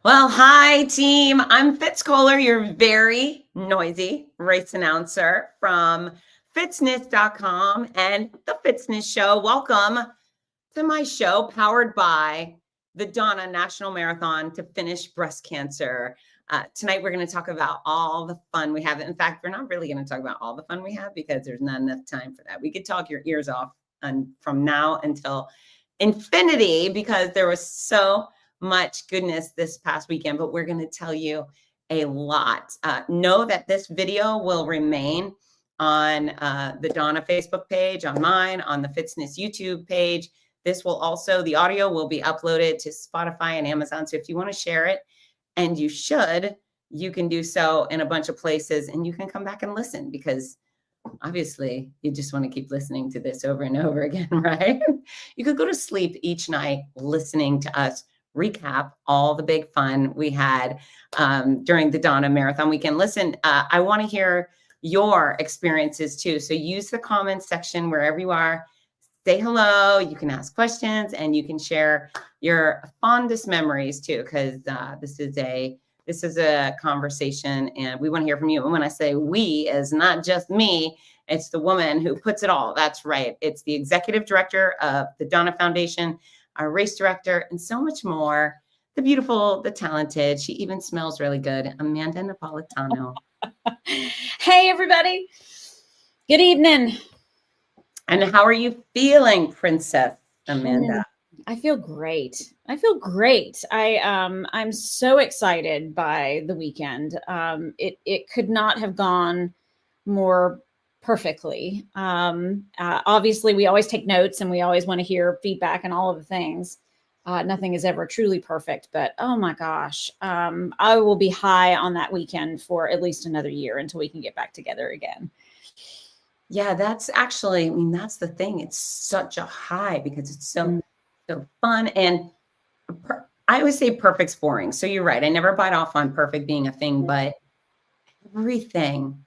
Well, hi, team. I'm Fitz Kohler, your very noisy race announcer from fitzness.com and the Fitzness Show. Welcome to my show powered by the Donna National Marathon to Finish Breast Cancer. Tonight, we're going to talk about all the fun we have. In fact, we're not really going to talk about all the fun we have because there's not enough time for that. We could talk your ears off from now until infinity because there was so much goodness this past weekend, but we're going to tell you a lot. Know that this video will remain on the Donna Facebook page, on mine, on the Fitzness YouTube page. This will also, the audio will be uploaded to Spotify and Amazon. So if you want to share it, and you should, you can do so in a bunch of places and you can come back and listen because obviously you just want to keep listening to this over and over again, right? You could go to sleep each night listening to us recap all the big fun we had during the Donna Marathon weekend. Listen, I want to hear your experiences too. So use the comments section wherever you are. Say hello. You can ask questions and you can share your fondest memories too, because this is a conversation and we want to hear from you. And when I say we, it's not just me, it's the woman who puts it all. That's right. It's the executive director of the Donna Foundation, our race director, and so much more. The beautiful, the talented. She even smells really good. Amanda Napolitano. Hey, everybody. Good evening. And how are you feeling, Princess Amanda? I feel great. I'm so excited by the weekend. It could not have gone more perfectly. Obviously, we always take notes and we always want to hear feedback and all of the things. Nothing is ever truly perfect, but oh my gosh, I will be high on that weekend for at least another year until we can get back together again. Yeah, that's actually, I mean, that's the thing. It's such a high because it's so fun. And I always say perfect's boring. So you're right. I never bite off on perfect being a thing, but everything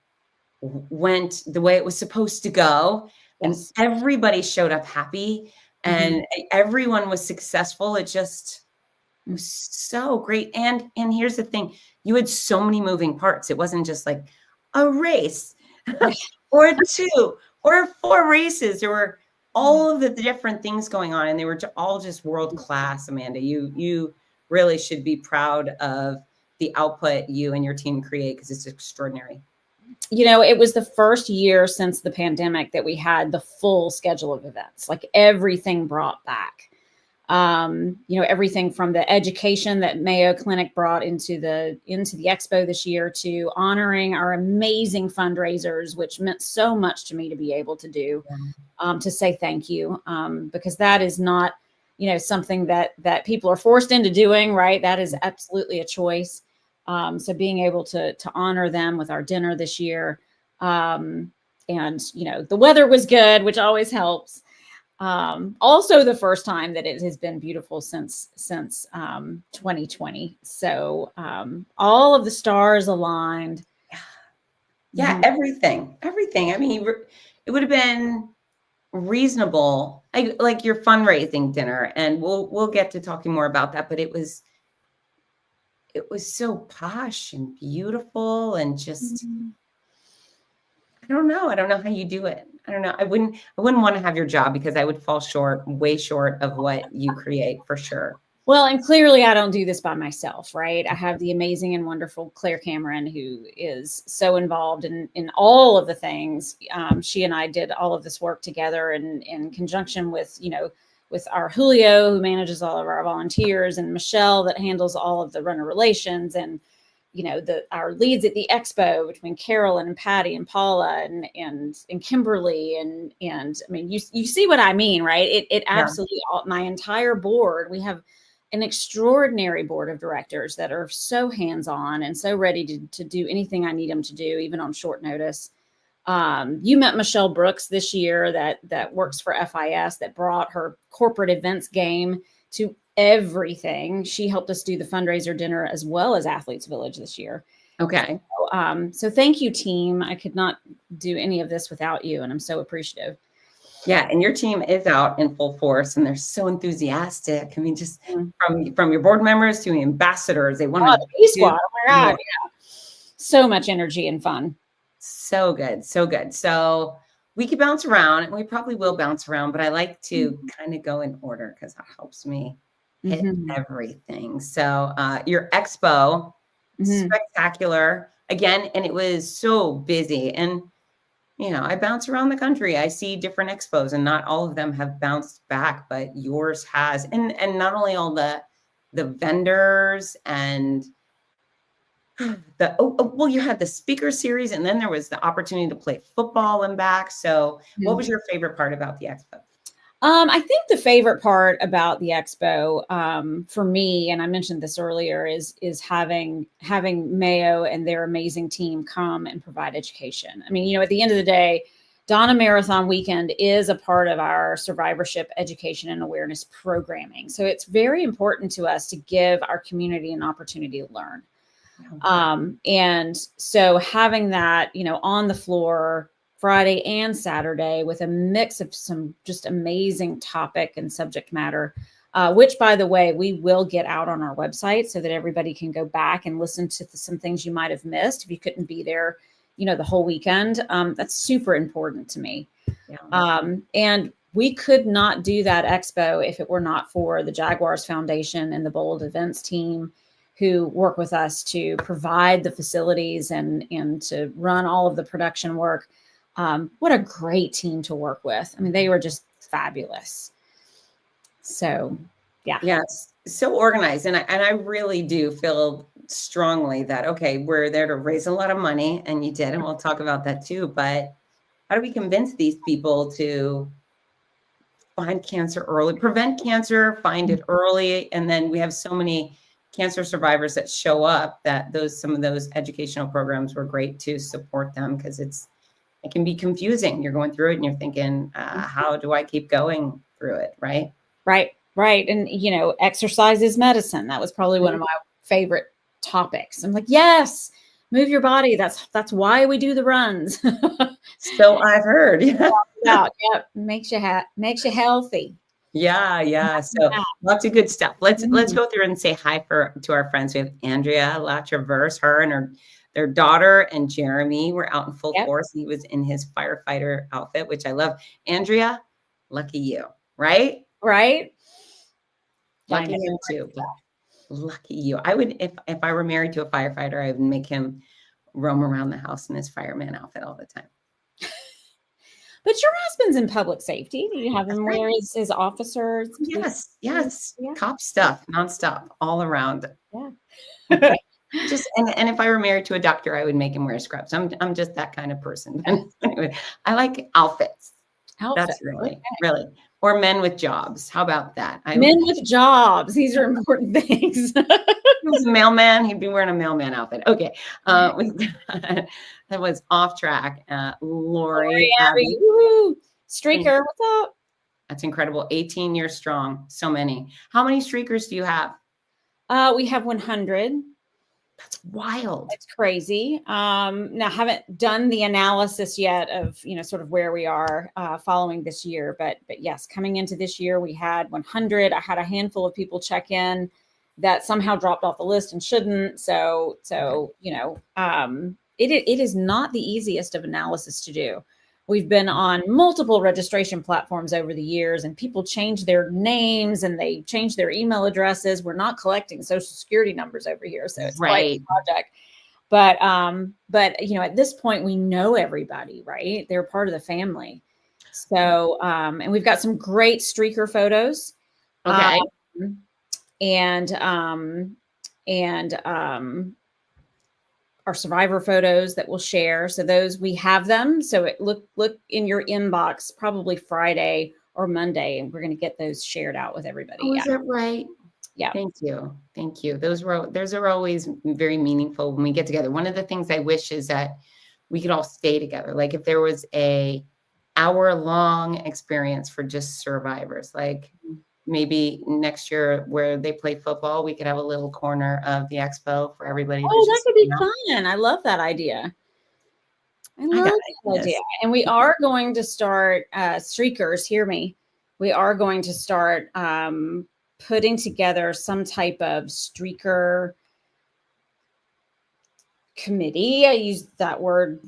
went the way it was supposed to go. Yes. And everybody showed up happy and everyone was successful. It just was so great. And here's the thing. You had so many moving parts. It wasn't just like a race. Or 2 or 4 races. There were all of the different things going on, and they were all just world class. Amanda, you really should be proud of the output you and your team create because it's extraordinary. You know, it was the first year since the pandemic that we had the full schedule of events, like everything brought back. Everything from the education that Mayo Clinic brought into the expo this year to honoring our amazing fundraisers, which meant so much to me to be able to do, to say thank you, because that is not, something that people are forced into doing, right? That is absolutely a choice. So being able to honor them with our dinner this year, and, the weather was good, which always helps. Also the first time that it has been beautiful since 2020. So all of the stars aligned. Yeah, everything. I mean, it would have been reasonable, like your fundraising dinner, and we'll get to talking more about that. But it was so posh and beautiful and just. I don't know how you do it. I don't know. I wouldn't want to have your job because I would fall way short of what you create for sure. Well, and clearly I don't do this by myself, right? I have the amazing and wonderful Claire Cameron, who is so involved in all of the things. She and I did all of this work together in conjunction with, with our Julio, who manages all of our volunteers, and Michelle that handles all of the runner relations, and our leads at the expo between Carolyn and Patty and Paula and Kimberly and I mean, you see what I mean, right? It absolutely, my entire board, we have an extraordinary board of directors that are so hands-on and so ready to do anything I need them to do, even on short notice. You met Michelle Brooks this year that works for FIS, that brought her corporate events game to everything. She helped us do the fundraiser dinner as well as Athletes Village this year. Okay. So thank you, team. I could not do any of this without you, and I'm so appreciative. Yeah, and your team is out in full force, and they're so enthusiastic. I mean, just Mm. from your board members to ambassadors, they want Oh, to the B do squad. Oh my God. more. Yeah. So much energy and fun. So good, so good. So we could bounce around, and we probably will bounce around, but I like to kind of go in order because that helps me hit Mm-hmm. everything. So your expo, Mm-hmm. spectacular again, and it was so busy. And I bounce around the country. I see different expos, and not all of them have bounced back, but yours has. And not only all the vendors and well, you had the speaker series, and then there was the opportunity to play football and back. So what was your favorite part about the expo? I think the favorite part about the expo, for me, and I mentioned this earlier, is having Mayo and their amazing team come and provide education. I mean, at the end of the day, Donna Marathon Weekend is a part of our survivorship education and awareness programming. So it's very important to us to give our community an opportunity to learn. And so having that, on the floor Friday and Saturday with a mix of some just amazing topic and subject matter, which, by the way, we will get out on our website so that everybody can go back and listen to some things you might have missed if you couldn't be there, the whole weekend. That's super important to me. Yeah. And we could not do that expo if it were not for the Jaguars Foundation and the Bold Events team, who work with us to provide the facilities and to run all of the production work. What a great team to work with. I mean, they were just fabulous. So, yeah. Yes, so organized. And I really do feel strongly that, okay, we're there to raise a lot of money, and you did, and we'll talk about that too. But how do we convince these people to find cancer early, prevent cancer, find it early? And then we have so many cancer survivors that show up that some of those educational programs were great to support them, because it can be confusing. You're going through it and you're thinking, how do I keep going through it? Right. Right. And, exercise is medicine. That was probably one of my favorite topics. I'm like, yes, move your body. That's why we do the runs. So I've heard. Yeah. Makes you healthy. Yeah. So lots of good stuff. Let's go through and say hi to our friends. We have Andrea LaTraverse, her and their daughter, and Jeremy were out in full force. He was in his firefighter outfit, which I love. Andrea, lucky you, right? Right. Lucky him too. But lucky you. I would, if I were married to a firefighter, I would make him roam around the house in his fireman outfit all the time. But your husband's in public safety. Do you have him wear his officers? Yes. Cop stuff, nonstop, all around. Yeah. Just and if I were married to a doctor, I would make him wear scrubs. I'm just that kind of person. Anyway, I like outfits. That's really. Or men with jobs. How about that? Men with jobs. These are important things. He was a mailman. He'd be wearing a mailman outfit. Okay. That was off track. Lori Abby. Streaker, what's up? That's incredible. 18 years strong. So many. How many streakers do you have? We have 100. That's wild. It's crazy. Now, haven't done the analysis yet of, sort of where we are following this year. But yes, coming into this year, we had 100. I had a handful of people check in that somehow dropped off the list and shouldn't. So it is not the easiest of analysis to do. We've been on multiple registration platforms over the years, and people change their names and they change their email addresses. We're not collecting social security numbers over here, so it's quite a project. But at this point, we know everybody, right? They're part of the family. So and we've got some great streaker photos. Okay. And our survivor photos that we'll share. So those, we have them. So look in your inbox, probably Friday or Monday, and we're going to get those shared out with everybody. Oh, is that right? Yeah. Thank you. Those are always very meaningful when we get together. One of the things I wish is that we could all stay together. Like if there was a hour-long experience for just survivors, like maybe next year where they play football, we could have a little corner of the expo for everybody. Oh, that could be fun. I love that idea. I love that idea. And we are going to start, streakers, hear me. We are going to start putting together some type of streaker committee. I use that word.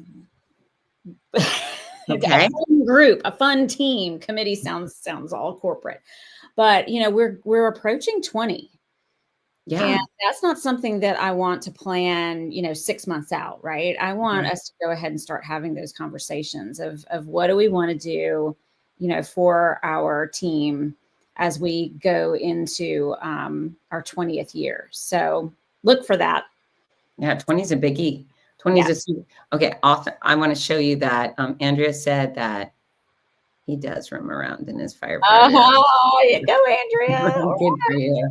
Okay. A fun group, a fun team. Committee sounds all corporate. But we're approaching 20. Yeah. And that's not something that I want to plan, 6 months out, right? I want us to go ahead and start having those conversations of what do we want to do, for our team as we go into our 20th year. So look for that. Yeah, 20 is a biggie. 20 is okay. Awesome. I want to show you that Andrea said that he does roam around in his firefighter. Oh, you go, Andrea. Good for you.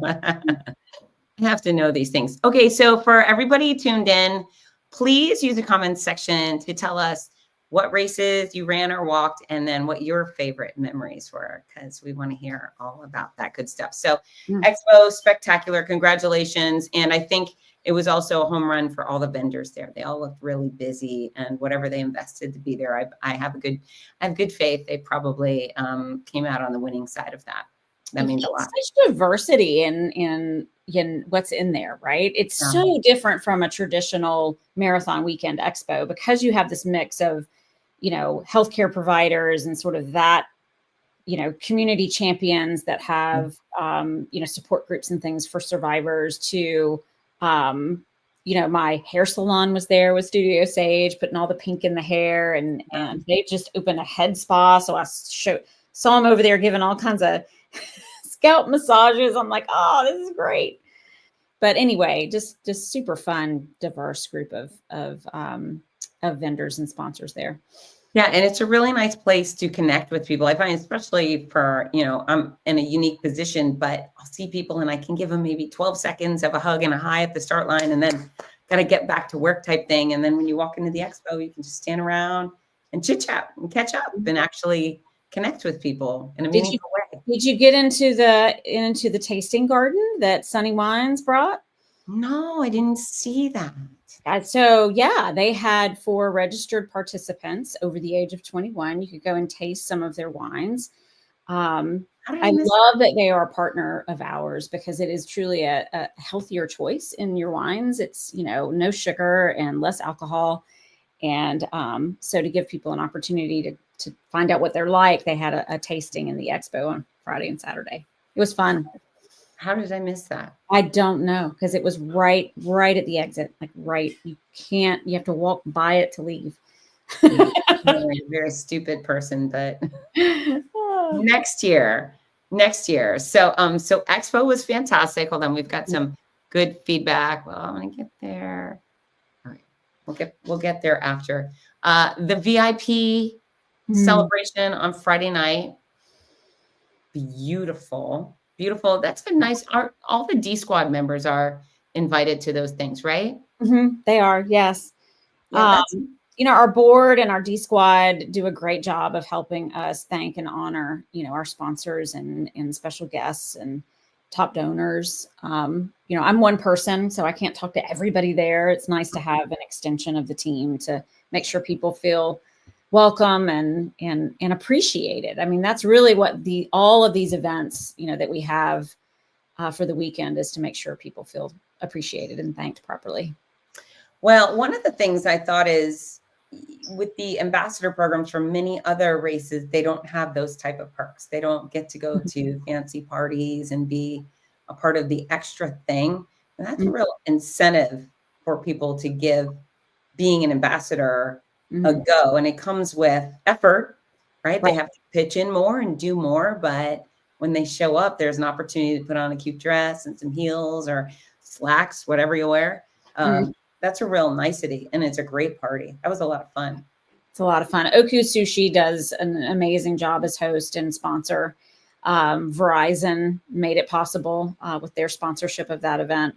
I have to know these things. Okay, so for everybody tuned in, please use the comments section to tell us what races you ran or walked, and then what your favorite memories were, because we want to hear all about that good stuff. So Expo, spectacular. Congratulations. And I think it was also a home run for all the vendors there. They all looked really busy, and whatever they invested to be there, I have good faith. They probably came out on the winning side of that. That means a lot. Such diversity in what's in there, right? It's so different from a traditional marathon weekend expo, because you have this mix of, healthcare providers and sort of that, community champions that have, support groups and things for survivors to, my hair salon was there with Studio Sage, putting all the pink in the hair, and they just opened a head spa. So I saw them over there giving all kinds of scalp massages. I'm like, oh, this is great. But anyway, just super fun, diverse group of vendors and sponsors there. Yeah, and it's a really nice place to connect with people. I find, especially for, I'm in a unique position, but I'll see people and I can give them maybe 12 seconds of a hug and a hi at the start line, and then got to get back to work type thing. And then when you walk into the expo, you can just stand around and chit chat and catch up and actually connect with people in a meaningful way. Did you get into the tasting garden that Sunny Wines brought? No, I didn't see that. So they had 4 registered participants over the age of 21. You could go and taste some of their wines. I love that they are a partner of ours, because it is truly a healthier choice in your wines. It's, no sugar and less alcohol. And so to give people an opportunity to find out what they're like, they had a tasting in the expo on Friday and Saturday. It was fun. How did I miss that? I don't know, because it was right at the exit. Like you have to walk by it to leave. I'm a very stupid person, but next year. So Expo was fantastic. Hold on, we've got some good feedback. Well, I'm gonna get there. All right, we'll get there after the VIP celebration on Friday night. Beautiful. That's a nice art. All the D Squad members are invited to those things, right? They are, yes. Yeah, our board and our D Squad do a great job of helping us thank and honor, our sponsors and special guests and top donors. I'm one person, so I can't talk to everybody there. It's nice to have an extension of the team to make sure people feel welcome and appreciated. I mean, that's really what all of these events, that we have for the weekend, is to make sure people feel appreciated and thanked properly. Well, one of the things I thought is, with the ambassador programs for many other races, they don't have those type of perks. They don't get to go to fancy parties and be a part of the extra thing. And that's a real incentive for people to give being an ambassador a go. And it comes with effort, right? They have to pitch in more and do more. But when they show up, there's an opportunity to put on a cute dress and some heels or slacks, whatever you wear. That's a real nicety, and it's a great party. That was a lot of fun. It's a lot of fun. Oku Sushi does an amazing job as host and sponsor. Verizon made it possible with their sponsorship of that event.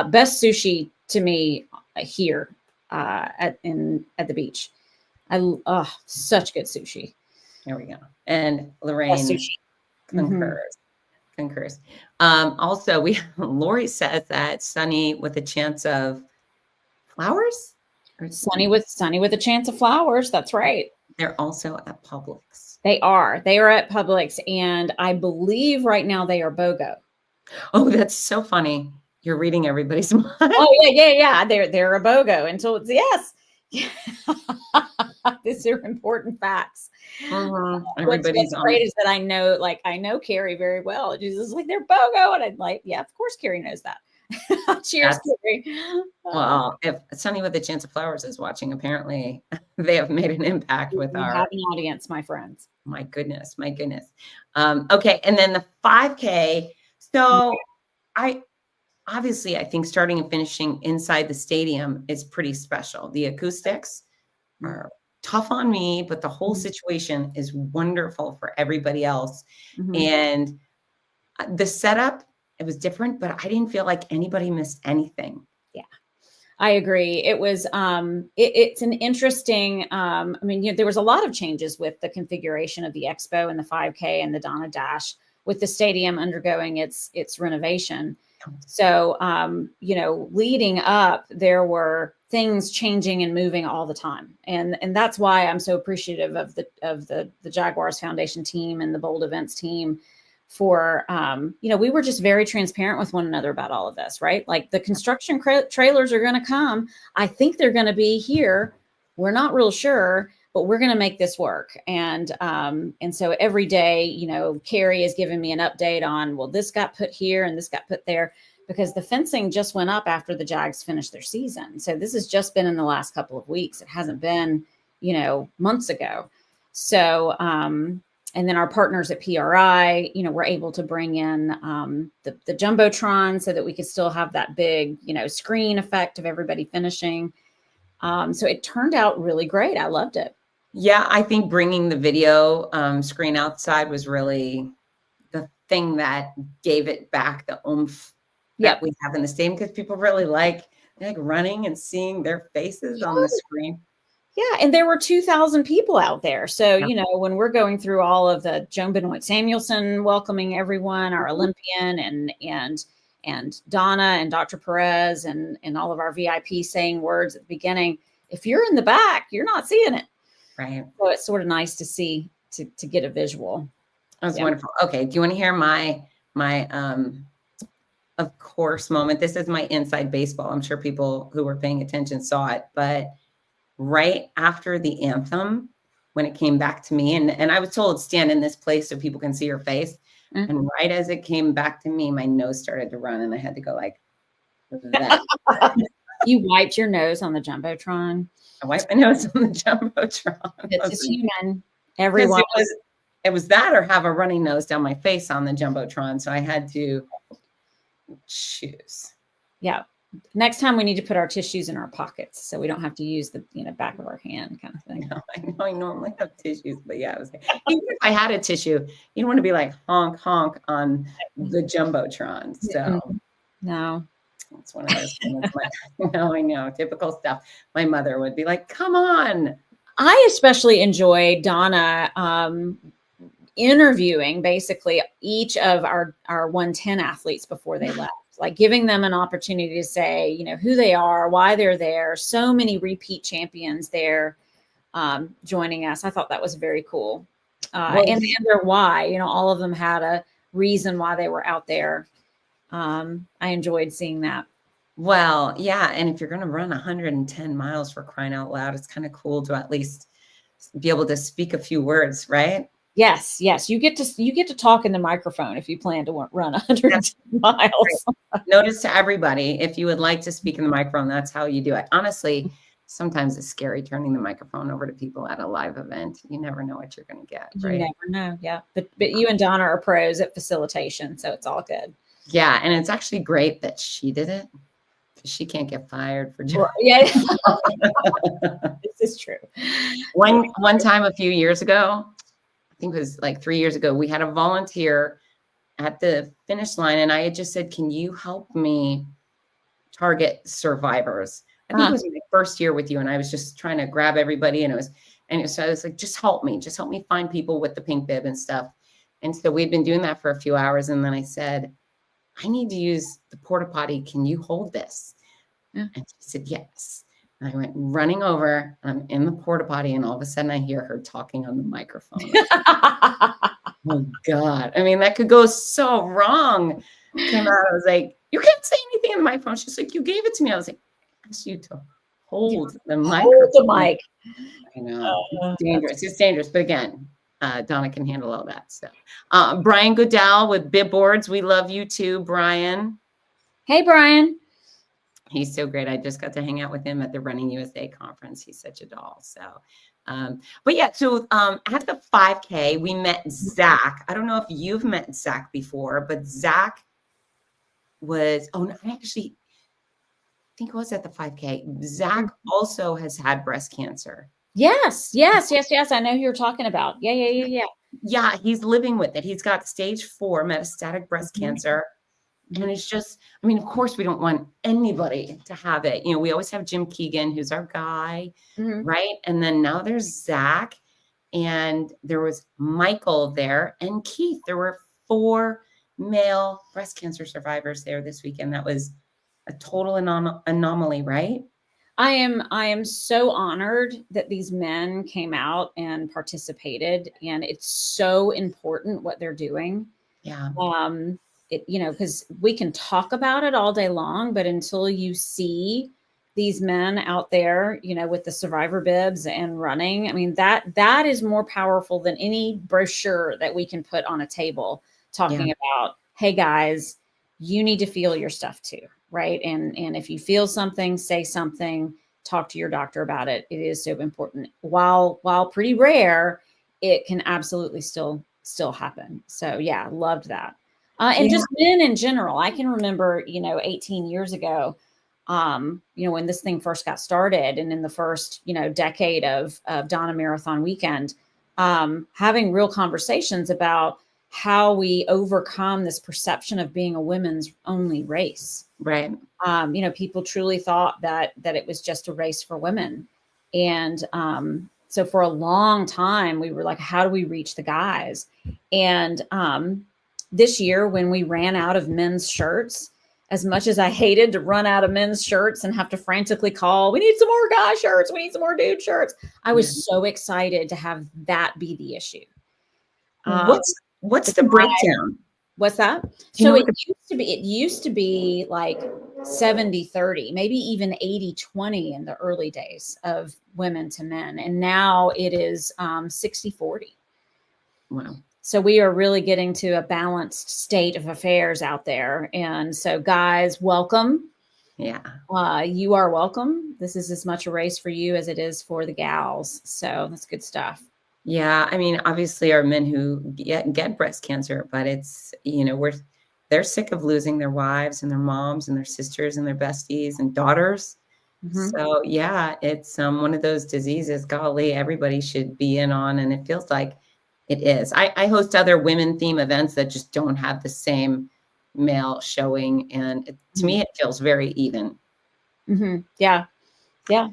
Best sushi to me here at the beach. Such good sushi. There we go. And Lorraine concurs. Also, Lori says that Sunny with a chance of flowers. Sunny with a chance of flowers. That's right. They're also at Publix. They are. They are at Publix, and I believe right now they are BOGO. Oh, that's so funny. You're reading everybody's mind. Oh yeah. They're a BOGO until it's yes. These are important facts. Everybody's what's great is that I know Carrie very well. She's just like, they're BOGO, and I'm like, yeah, of course Carrie knows that. Cheers, Carrie. Well, if Sunny with a Chance of Flowers is watching, apparently they have made an impact with We have an audience, my friends. My goodness. Okay, and then the 5K. So I think starting and finishing inside the stadium is pretty special. The acoustics are tough on me, but the whole situation is wonderful for everybody else. And the setup, it was different, but I didn't feel like anybody missed anything. Yeah, I agree. It was, it's an interesting, there was a lot of changes with the configuration of the Expo and the 5K and the Donna Dash, with the stadium undergoing its renovation. So, leading up, there were things changing and moving all the time. And that's why I'm so appreciative of the Jaguars Foundation team and the Bold Events team for, we were just very transparent with one another about all of this, right? Like, the construction trailers are going to come. I think they're going to be here. We're not real sure, but we're going to make this work. And so every day, Carrie is giving me an update on, well, this got put here and this got put there, because the fencing just went up after the Jags finished their season. So this has just been in the last couple of weeks. It hasn't been, months ago. So, and then our partners at PRI, were able to bring in the Jumbotron so that we could still have that big, screen effect of everybody finishing. So it turned out really great. I loved it. Yeah, I think bringing the video screen outside was really the thing that gave it back the oomph that we have in the stadium, because people really like running and seeing their faces on the screen. Yeah, and there were 2,000 people out there. So, when we're going through all of the Joan Benoit Samuelson welcoming everyone, our Olympian and Donna and Dr. Perez and all of our VIP saying words at the beginning, if you're in the back, you're not seeing it. Right. So it's sort of nice to see, to get a visual. That was wonderful. Okay. Do you want to hear my of course moment? This is my inside baseball. I'm sure people who were paying attention saw it, but right after the anthem, when it came back to me, and I was told, stand in this place so people can see your face. And right as it came back to me, my nose started to run and I had to go like that. You wiped your nose on the Jumbotron. I wiped my nose on the Jumbotron. It's just human. Everyone. It was that or have a runny nose down my face on the Jumbotron. So I had to choose. Yeah. Next time we need to put our tissues in our pockets so we don't have to use the back of our hand kind of thing. No, I know I normally have tissues, but yeah, even if I had a tissue, you don't want to be like honk honk on the Jumbotron. So no, it's one of those things. I know, typical stuff. My mother would be like, "Come on." I especially enjoy Donna interviewing basically each of our 110 athletes before they left. Like giving them an opportunity to say, who they are, why they're there. So many repeat champions there joining us. I thought that was very cool. And their why, all of them had a reason why they were out there. I enjoyed seeing that. Well, yeah. And if you're going to run 110 miles, for crying out loud, it's kind of cool to at least be able to speak a few words, right? Yes. You get to talk in the microphone if you plan to run 110 miles. Notice to everybody, if you would like to speak in the microphone, that's how you do it. Honestly, sometimes it's scary turning the microphone over to people at a live event. You never know what you're going to get. Right? You never know. Yeah. But you and Donna are pros at facilitation, so it's all good. Yeah. And it's actually great that she did it. She can't get fired for doing Yeah. This is true. One time a few years ago, I think it was like 3 years ago, we had a volunteer at the finish line, and I had just said, "Can you help me target survivors?" I think it was my first year with you, and I was just trying to grab everybody, so I was like, just help me find people with the pink bib and stuff. And so we'd been doing that for a few hours, and then I said, "I need to use the porta potty. Can you hold this?" And she said, "Yes." And I went running over. I'm in the porta potty, and all of a sudden I hear her talking on the microphone. Oh God. I mean, that could go so wrong. Came out, I was like, you can't say anything in the microphone. She's like, you gave it to me. I was like, I asked you to hold the microphone. Hold the mic. I know. Oh, It's dangerous. It's dangerous. But again, Donna can handle all that stuff. Brian Goodell with Bibboards. We love you too, Brian. Hey, Brian. He's so great. I just got to hang out with him at the Running USA conference. He's such a doll. So, but yeah, so at the 5K, we met Zach. I don't know if you've met Zach before, but Zach was, oh, no, I actually think it was at the 5K. Zach also has had breast cancer. Yes. I know who you're talking about. Yeah. Yeah, he's living with it. He's got stage 4 metastatic breast cancer. And it's just, I mean, of course, we don't want anybody to have it. You know, we always have Jim Keegan, who's our guy, right? And then now there's Zach, and there was Michael there, and Keith. There were 4 male breast cancer survivors there this weekend. That was a total anomaly, right? I am so honored that these men came out and participated, and it's so important what they're doing. Yeah. You know, because we can talk about it all day long, but until you see these men out there, you know, with the survivor bibs and running, I mean, that is more powerful than any brochure that we can put on a table talking about, hey guys, you need to feel your stuff too, right? And if you feel something, say something, talk to your doctor about it. It is so important. While pretty rare, it can absolutely still happen. So yeah, loved that. And just men in general. I can remember, you know, 18 years ago, you know, when this thing first got started, and in the first, you know, decade of Donna Marathon Weekend, having real conversations about how we overcome this perception of being a women's only race. Right. You know, people truly thought that it was just a race for women. And so for a long time, we were like, how do we reach the guys? And this year, when we ran out of men's shirts, as much as I hated to run out of men's shirts and have to frantically call, we need some more guy shirts, we need some more dude shirts, I was so excited to have that be the issue. What's the breakdown? What's that? So it used to be like 70-30, maybe even 80-20 in the early days of women to men. And now it is 60-40. Wow. So we are really getting to a balanced state of affairs out there. And so guys, welcome. Yeah. You are welcome. This is as much a race for you as it is for the gals. So that's good stuff. Yeah. I mean, obviously our men who get breast cancer, but it's, you know, they're sick of losing their wives and their moms and their sisters and their besties and daughters. So yeah, it's one of those diseases, golly, everybody should be in on. And it feels like it is. I host other women theme events that just don't have the same male showing. And to me, it feels very even. Yeah. Yeah.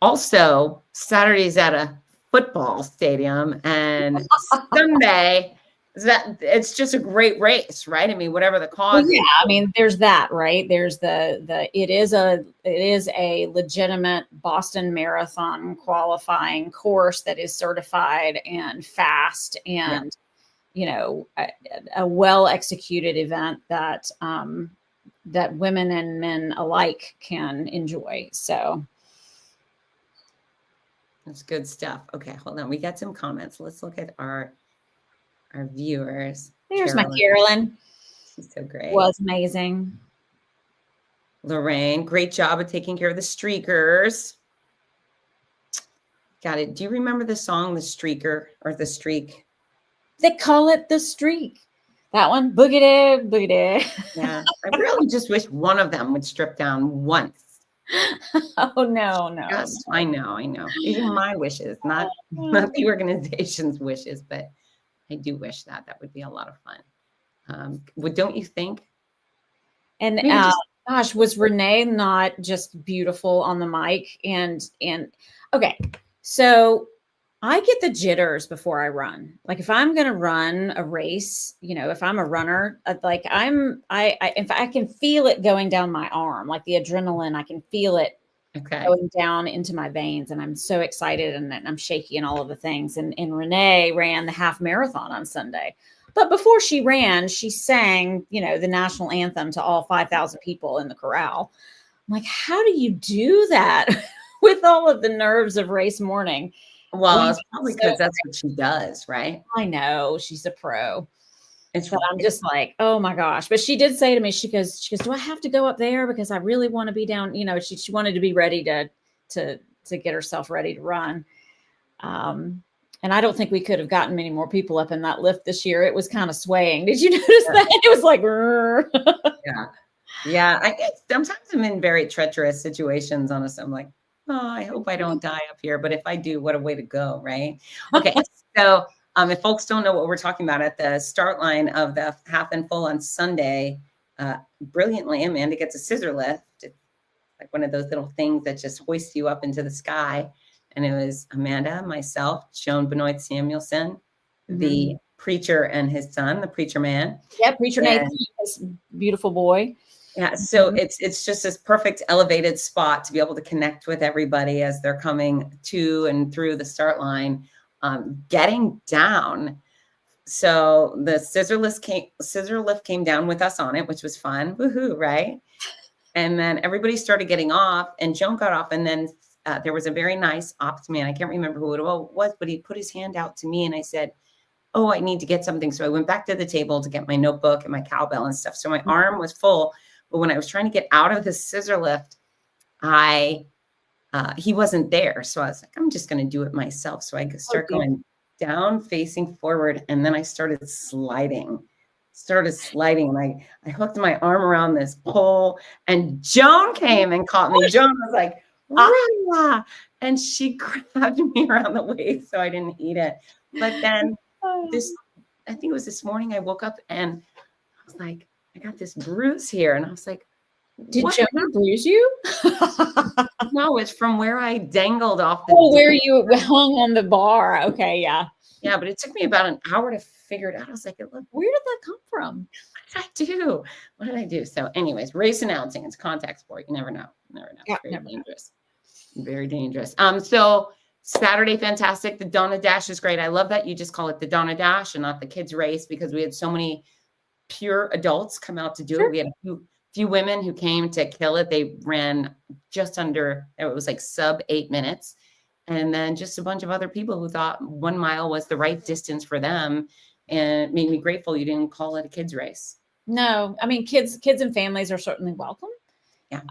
Also, Saturday's at a football stadium, and Sunday, it's just a great race, right? I mean, whatever the cause. Well, yeah, I mean, there's that, right? There's it is a legitimate Boston Marathon qualifying course that is certified and fast, and you know, a well executed event that that women and men alike can enjoy. So that's good stuff. Okay, hold on. We got some comments. Let's look at our viewers. There's my Carolyn. She's so great. Was amazing. Lorraine, great job of taking care of the streakers. Got it. Do you remember the song, The Streaker, or The Streak? They call it The Streak. That one, boogity, boogity. Yeah, I really just wish one of them would strip down once. Oh, no. Yes, I know. These are my wishes, not the organization's wishes, but I do wish that would be a lot of fun. Don't you think? And gosh, was Renee not just beautiful on the mic? And okay, so I get the jitters before I run. Like if I'm going to run a race, you know, if I'm a runner, like if I can feel it going down my arm, like the adrenaline, I can feel it Okay. going down into my veins, and I'm so excited, and I'm shaky and all of the things. And Renee ran the half marathon on Sunday. But before she ran, she sang, the national anthem to all 5,000 people in the corral. I'm like, how do you do that with all of the nerves of race morning? Well, it's probably because that's what she does, right? I know she's a pro. It's But I'm just like, oh my gosh. But she did say to me, she goes, do I have to go up there? Because I really want to be down. She wanted to be ready to get herself ready to run. And I don't think we could have gotten many more people up in that lift this year. It was kind of swaying. Did you notice that? It was like, yeah. Yeah. I guess sometimes I'm in very treacherous situations, honestly. I'm like, oh, I hope I don't die up here. But if I do, what a way to go, right? Okay. So if folks don't know what we're talking about, at the start line of the half and full on Sunday, brilliantly, Amanda gets a scissor lift. It's like one of those little things that just hoists you up into the sky. And it was Amanda, myself, Joan Benoit Samuelson, the preacher and his son, the preacher man. Yeah, preacher Nathan, his beautiful boy. Yeah, so it's just this perfect elevated spot to be able to connect with everybody as they're coming to and through the start line, getting down. So the scissor lift came down with us on it, which was fun. Woohoo, right? And then everybody started getting off, and Joan got off, and then there was a very nice ops man. I can't remember who it was, but he put his hand out to me, and I said, oh, I need to get something. So I went back to the table to get my notebook and my cowbell and stuff. So my arm was full. But when I was trying to get out of the scissor lift, he wasn't there. So I was like, I'm just going to do it myself. So I start going down, facing forward. And then I started sliding. And I hooked my arm around this pole, and Joan came and caught me. Joan was like, ah, and she grabbed me around the waist so I didn't eat it. But then I think it was this morning, I woke up and I was like, I got this bruise here. And I was like, did Joan bruise you? No, it's from where I dangled off where you hung on the bar. Okay, yeah. Yeah, but it took me about an hour to figure it out. I was like, where did that come from? What did I do? So anyways, race announcing, it's contact sport. You never know. Yeah, very dangerous. Very dangerous. So Saturday, fantastic. The Donna Dash is great. I love that you just call it the Donna Dash and not the kids race, because we had so many pure adults come out to do it. We had a few women who came to kill it. They ran just under, it was like sub 8 minutes. And then just a bunch of other people who thought 1 mile was the right distance for them. And it made me grateful you didn't call it a kids race. No, I mean, kids and families are certainly welcome. Yeah.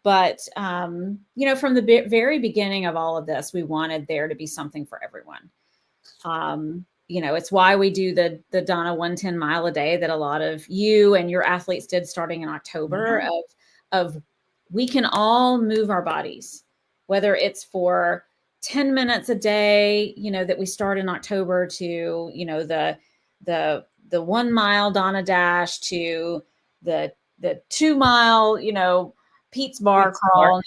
But from the very beginning of all of this, we wanted there to be something for everyone. It's why we do the Donna 110 mile a day that a lot of you and your athletes did starting in October, of we can all move our bodies, whether it's for 10 minutes a day, that we start in October, to, the 1 mile Donna Dash, to the 2 mile, Pete's bar crawl,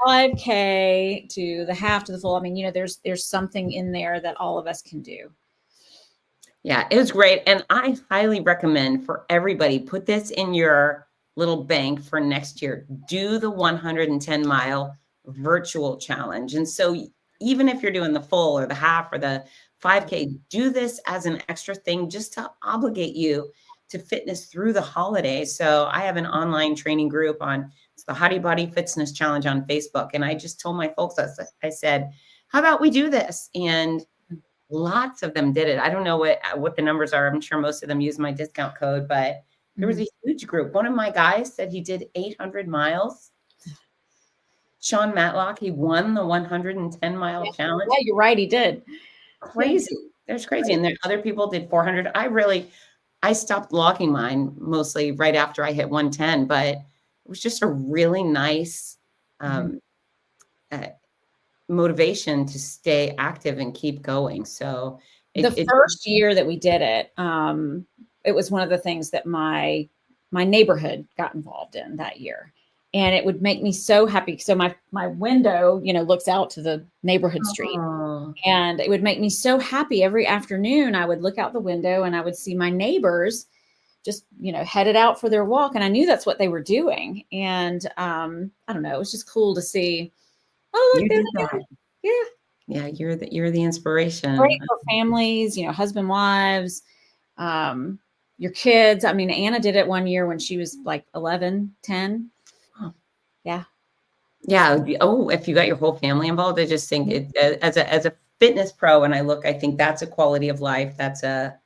5K, to the half, to the full. I mean, there's something in there that all of us can do. Yeah, it was great. And I highly recommend for everybody, put this in your little bank for next year. Do the 110 mile virtual challenge. And so even if you're doing the full or the half or the 5K, do this as an extra thing just to obligate you to fitness through the holidays. So I have an online training group it's the Hottie Body Fitness Challenge on Facebook. And I just told my folks, I said, how about we do this? And lots of them did it. I don't know what the numbers are. I'm sure most of them use my discount code, but there was a huge group. One of my guys said he did 800 miles. Sean Matlock, he won the 110 mile challenge. Yeah, you're right. He did. Crazy. There's crazy. And then other people did 400. I stopped logging mine mostly right after I hit 110, but it was just a really nice motivation to stay active and keep going. So the first year that we did it, it was one of the things that my neighborhood got involved in that year. And it would make me so happy. So my window, looks out to the neighborhood street. And it would make me so happy. Every afternoon, I would look out the window and I would see my neighbors just, headed out for their walk. And I knew that's what they were doing. And I don't know, it was just cool to see. Oh, look, You there did they that. go. Yeah. Yeah, you're the inspiration. Great for families, husband, wives, your kids. I mean, Anna did it one year when she was like 11, 10. Oh. Yeah. Yeah. Oh, if you got your whole family involved, I just think it as a fitness pro, and I think that's a quality of life. That's a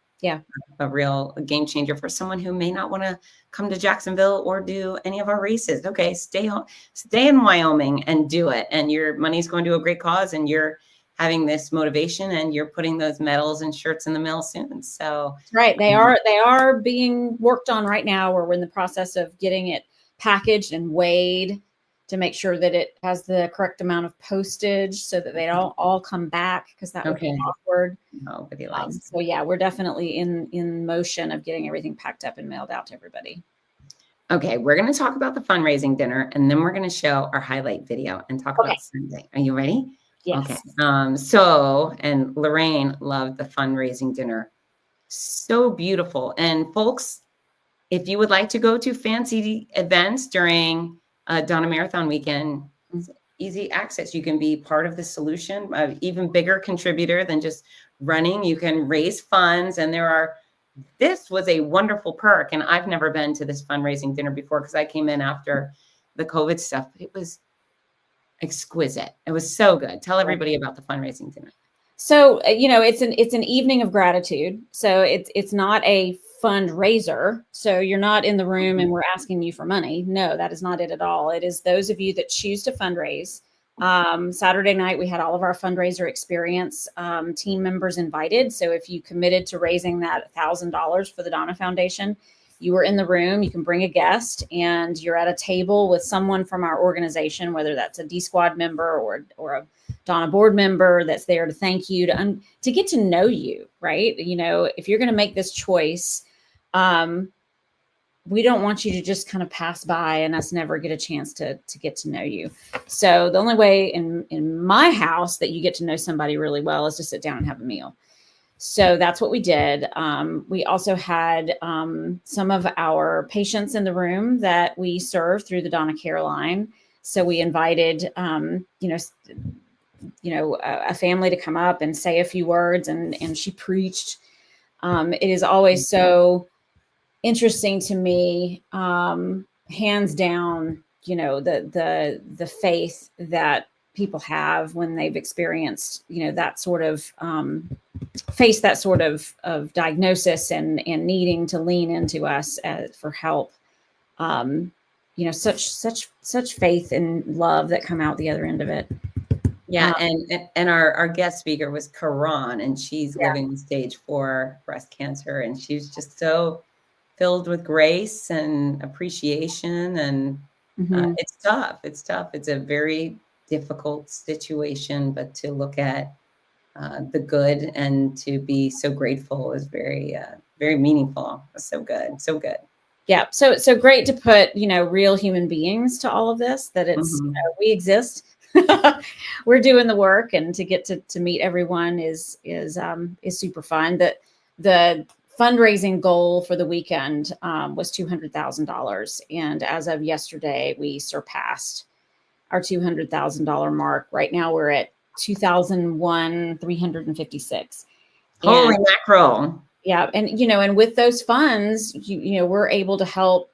real game changer for someone who may not want to come to Jacksonville or do any of our races. Okay, stay home, stay in Wyoming and do it. And your money's going to a great cause, and you're having this motivation, and you're putting those medals and shirts in the mail soon. So right. They are being worked on right now, where we're in the process of getting it packaged and weighed to make sure that it has the correct amount of postage so that they don't all come back, because that would be awkward. Nobody likes. So yeah, we're definitely in motion of getting everything packed up and mailed out to everybody. Okay, we're going to talk about the fundraising dinner, and then we're going to show our highlight video and talk about Sunday. Are you ready? Yes. Okay. And Lorraine loved the fundraising dinner. So beautiful. And folks, if you would like to go to fancy events during Donna Marathon weekend, easy access. You can be part of the solution, even bigger contributor than just running. You can raise funds, and this was a wonderful perk. And I've never been to this fundraising dinner before because I came in after the COVID stuff, but it was exquisite. It was so good. Tell everybody about the fundraising dinner. So, it's an evening of gratitude. So it's not a fundraiser. So you're not in the room and we're asking you for money. No, that is not it at all. It is those of you that choose to fundraise. Saturday night, we had all of our fundraiser experience team members invited. So if you committed to raising that $1,000 for the Donna Foundation, you were in the room. You can bring a guest, and you're at a table with someone from our organization, whether that's a D Squad member or a Donna board member that's there to thank you, to get to know you, right? If you're going to make this choice, we don't want you to just kind of pass by and us never get a chance to get to know you. So the only way in my house that you get to know somebody really well is to sit down and have a meal. So that's what we did. We also had some of our patients in the room that we serve through the Donna Care Line. So we invited, a family to come up and say a few words, and she preached. It is always so interesting to me, hands down, the faith that people have when they've experienced, that sort of face that sort of diagnosis and needing to lean into us for help. Such faith and love that come out the other end of it. Yeah. And our guest speaker was Karan, and she's living the stage 4 breast cancer. And she's just so filled with grace and appreciation. And it's tough. It's tough. It's a very difficult situation, but to look at the good and to be so grateful is very, very meaningful. So good. So good. Yeah. So great to put, real human beings to all of this, that it's, we exist. We're doing the work, and to get to meet everyone is super fun. The fundraising goal for the weekend was $200,000. And as of yesterday, we surpassed our $200,000 mark. Right now we're at 2,356. Holy mackerel. Yeah. And, and with those funds, we're able to help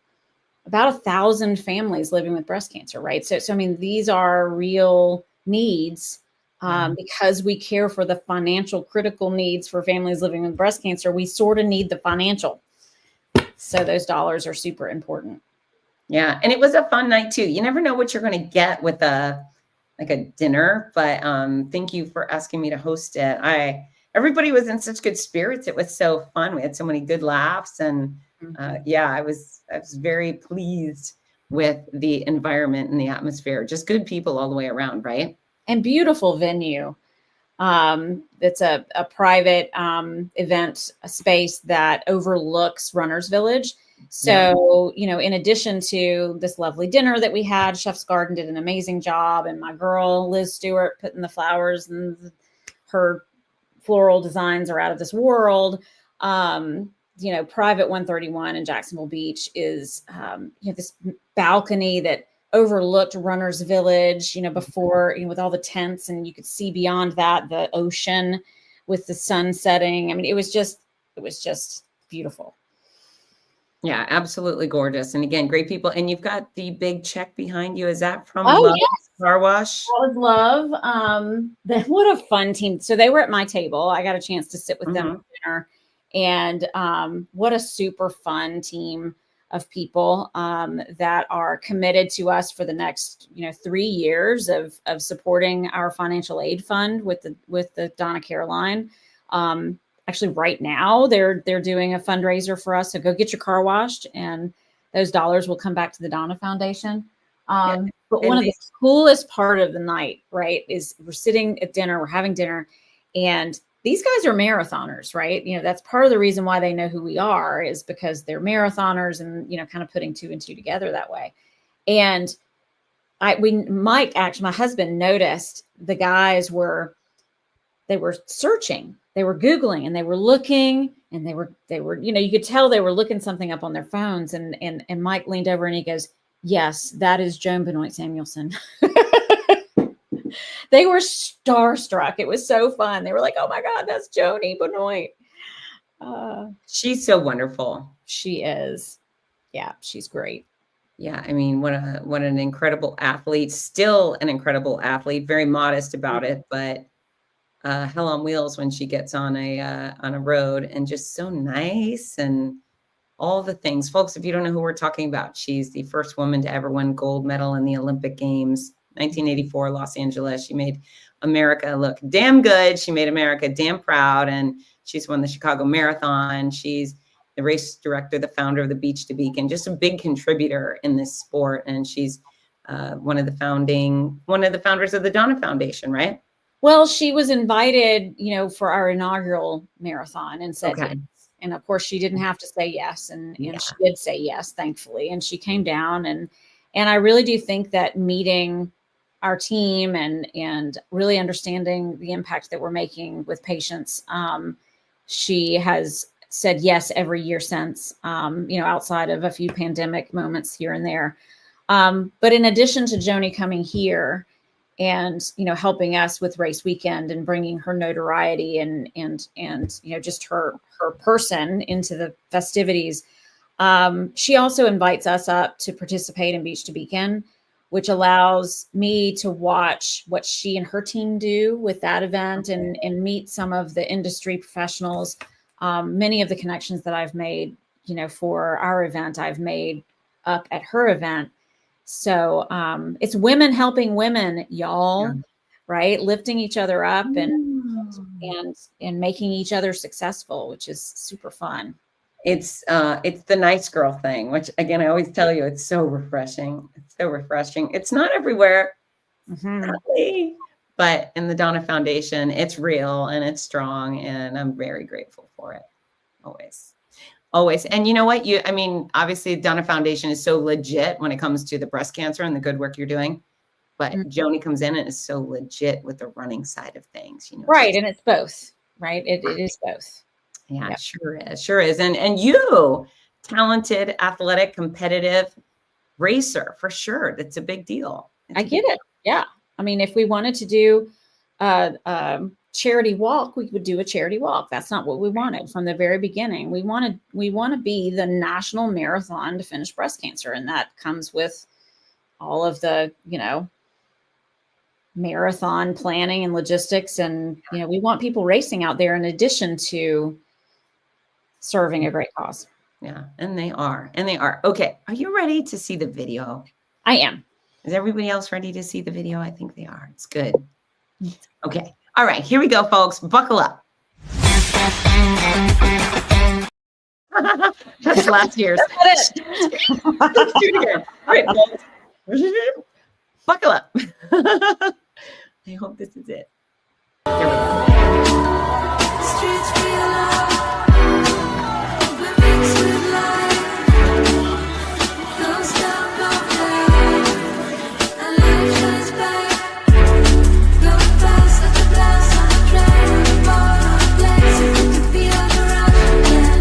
about 1,000 families living with breast cancer. Right. So I mean, these are real needs because we care for the financial critical needs for families living with breast cancer. We sort of need the financial. So those dollars are super important. Yeah. And it was a fun night too. You never know what you're going to get with a dinner, but thank you for asking me to host it. Everybody was in such good spirits. It was so fun. We had so many good laughs, and I was very pleased with the environment and the atmosphere. Just good people all the way around, right? And beautiful venue. It's a private event space that overlooks Runner's Village. So, in addition to this lovely dinner that we had, Chef's Garden did an amazing job, and my girl, Liz Stewart, putting the flowers, and her floral designs are out of this world. Private 131 in Jacksonville Beach is, this balcony that overlooked Runner's Village, before, with all the tents, and you could see beyond that, the ocean with the sun setting. I mean, it was just beautiful. Yeah, absolutely gorgeous. And again, great people. And you've got the big check behind you. Is that from Oh, Love yes. Car Wash? That was Love. What a fun team. So they were at my table. I got a chance to sit with them at dinner. And what a super fun team of people that are committed to us for the next 3 years of supporting our financial aid fund with the Donna Caroline. Actually, right now they're doing a fundraiser for us. So go get your car washed, and those dollars will come back to the Donna Foundation. But one of the coolest part of the night, right, is we're sitting at dinner, we're having dinner, and these guys are marathoners, right? That's part of the reason why they know who we are, is because they're marathoners and, kind of putting 2 and 2 together that way. And Mike, actually, my husband, noticed the guys were searching, they were Googling, and they were looking, and they were, you could tell they were looking something up on their phones. And Mike leaned over and he goes, "Yes, that is Joan Benoit Samuelson." They were starstruck. It was so fun. They were like, "Oh my God, that's Joni Benoit." She's so wonderful. She is. Yeah, she's great. Yeah, I mean, what an incredible athlete. Still an incredible athlete. Very modest about it, but hell on wheels when she gets on a road, and just so nice and all the things. Folks, if you don't know who we're talking about, she's the first woman to ever win gold medal in the Olympic Games, 1984, Los Angeles. She made America look damn good. She made America damn proud, and she's won the Chicago Marathon. She's the race director, the founder of the Beach to Beacon, just a big contributor in this sport. And she's one of the founders of the Donna Foundation, right? Well, she was invited, you know, for our inaugural marathon and said, Okay. yes. And of course she didn't have to say yes. And Yeah. she did say yes, thankfully. And she came down and I really do think that meeting our team and really understanding the impact that we're making with patients, she has said yes every year since, you know, outside of a few pandemic moments here and there. But in addition to Joni coming here and, you know, helping us with race weekend and bringing her notoriety and, you know, just her person into the festivities, she also invites us up to participate in Beach to Beacon, which allows me to watch what she and her team do with that event and meet some of the industry professionals. Many of the connections that I've made, you know, for our event, I've made up at her event. So it's women helping women, y'all, Yeah. right? Lifting each other up and making each other successful, which is super fun. It's the nice girl thing, which again, I always tell you, it's so refreshing. It's so refreshing. It's not everywhere, sadly, but in the Donna Foundation, it's real and it's strong, and I'm very grateful for it. Always. And you know what? I mean, obviously Donna Foundation is so legit when it comes to the breast cancer and the good work you're doing, but Joni comes in and is so legit with the running side of things, you know. Right. And it's both, right? It is both. Yeah, Yep. Sure is. And you, talented, athletic, competitive racer, for sure. That's a big deal. I get it. Yeah. I mean, if we wanted to do a charity walk, we would do a charity walk. That's not what we wanted from the very beginning. We want to be the national marathon to finish breast cancer. And that comes with all of the, you know, marathon planning and logistics. And, you know, we want people racing out there in addition to serving a great cause. Yeah, and they are. Okay, are you ready to see the video? I am. Is everybody else ready to see the video? I think they are. It's good. Okay. All right, here we go, folks. Buckle up. That's last year's. That's it. Let's do it again. All right, folks. Buckle up. I hope this is it. Here we go. Streets feel alive, we're mixed with life. Don't stop, go down, and life shines bright. Go fast at the blast on the train, on the board, on the place. You get to feel the rush again.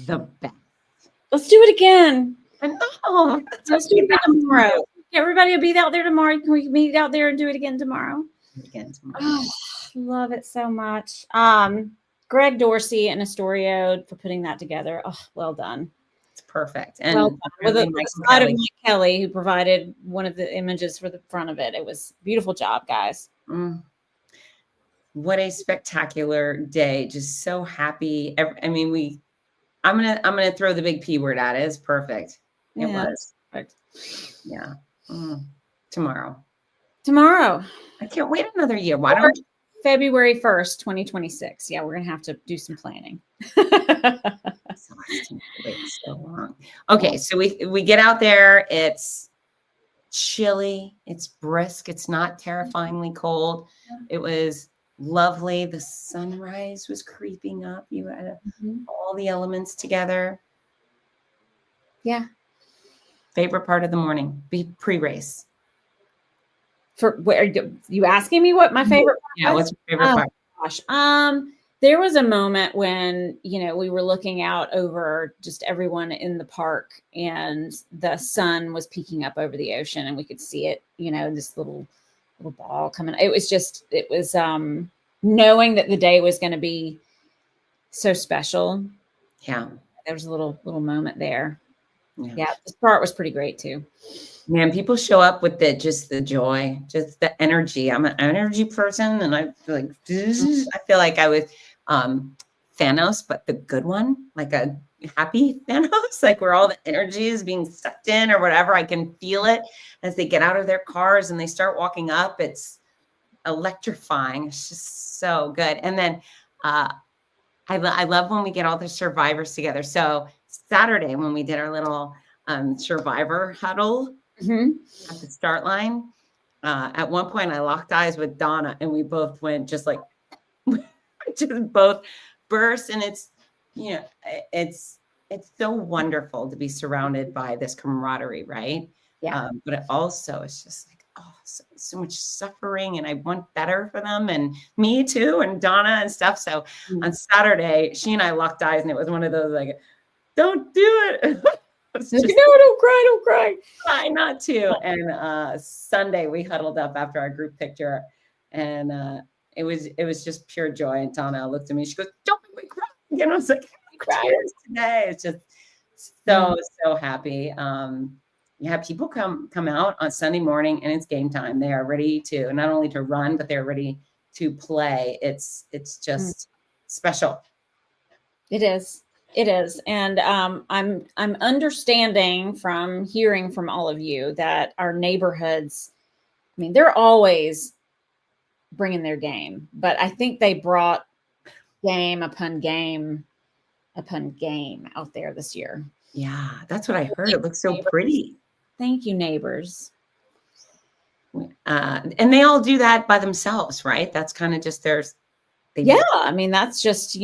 the best. Let's do it again. I know. Let's do it again tomorrow. Everybody will be out there tomorrow. Can we meet out there and do it again tomorrow? Again tomorrow. Oh, love it so much. Greg Dorsey and Astorio for putting that together. Oh, well done. It's perfect. And Well done. With really the Michael side of Kelly. Mike Kelly, who provided one of the images for the front of it. It was a beautiful job, guys. What a spectacular day. Just so happy. I mean, I'm gonna throw the big P word at it. It's perfect. It Yeah, was. perfect. Yeah. Tomorrow. I can't wait another year. Why don't February 1st, 2026. Yeah, we're gonna have to do some planning. wait so long? Okay, so we get out there. It's chilly. It's brisk. It's not terrifyingly cold. It was lovely. The sunrise was creeping up. You had all the elements together. Yeah. Favorite part of the morning? Be pre-race. For where you asking me what my favorite part Yeah, was? what's your favorite part? Gosh. There was a moment when, we were looking out over just everyone in the park and the sun was peeking up over the ocean and we could see it, this little ball coming. It was knowing that the day was going to be so special. Yeah. There was a little moment there. Yeah. This part was pretty great too. Man, people show up with the joy, just the energy. I'm an energy person, and I feel like I was Thanos, but the good one, like a happy Thanos, like where all the energy is being sucked in or whatever. I can feel it as they get out of their cars and they start walking up. It's electrifying. It's just so good. And then I love when we get all the survivors together. So Saturday when we did our little survivor huddle at the start line, at one point I locked eyes with Donna and we both went just like just both burst. And it's so wonderful to be surrounded by this camaraderie, right? Yeah. But it also it's just like, oh, so much suffering, and I want better for them and me too, and Donna and stuff. So on Saturday, she and I locked eyes, and it was one of those like, don't do it. Just, no, don't cry. Try not to. And Sunday we huddled up after our group picture, and it was just pure joy. And Donna looked at me, she goes, "Don't make me cry." I was like, "Tears today." It's just so happy. Yeah, people come out on Sunday morning and it's game time. They are ready to not only to run, but they're ready to play. It's just special. It is. And I'm understanding from hearing from all of you that our neighborhoods, I mean, they're always bringing their game, but I think they brought game upon game out there this year. Yeah, that's what I heard. It looks so pretty. Thank you, neighbors. And they all do that by themselves, right? That's kind of just theirs. I mean, that's just,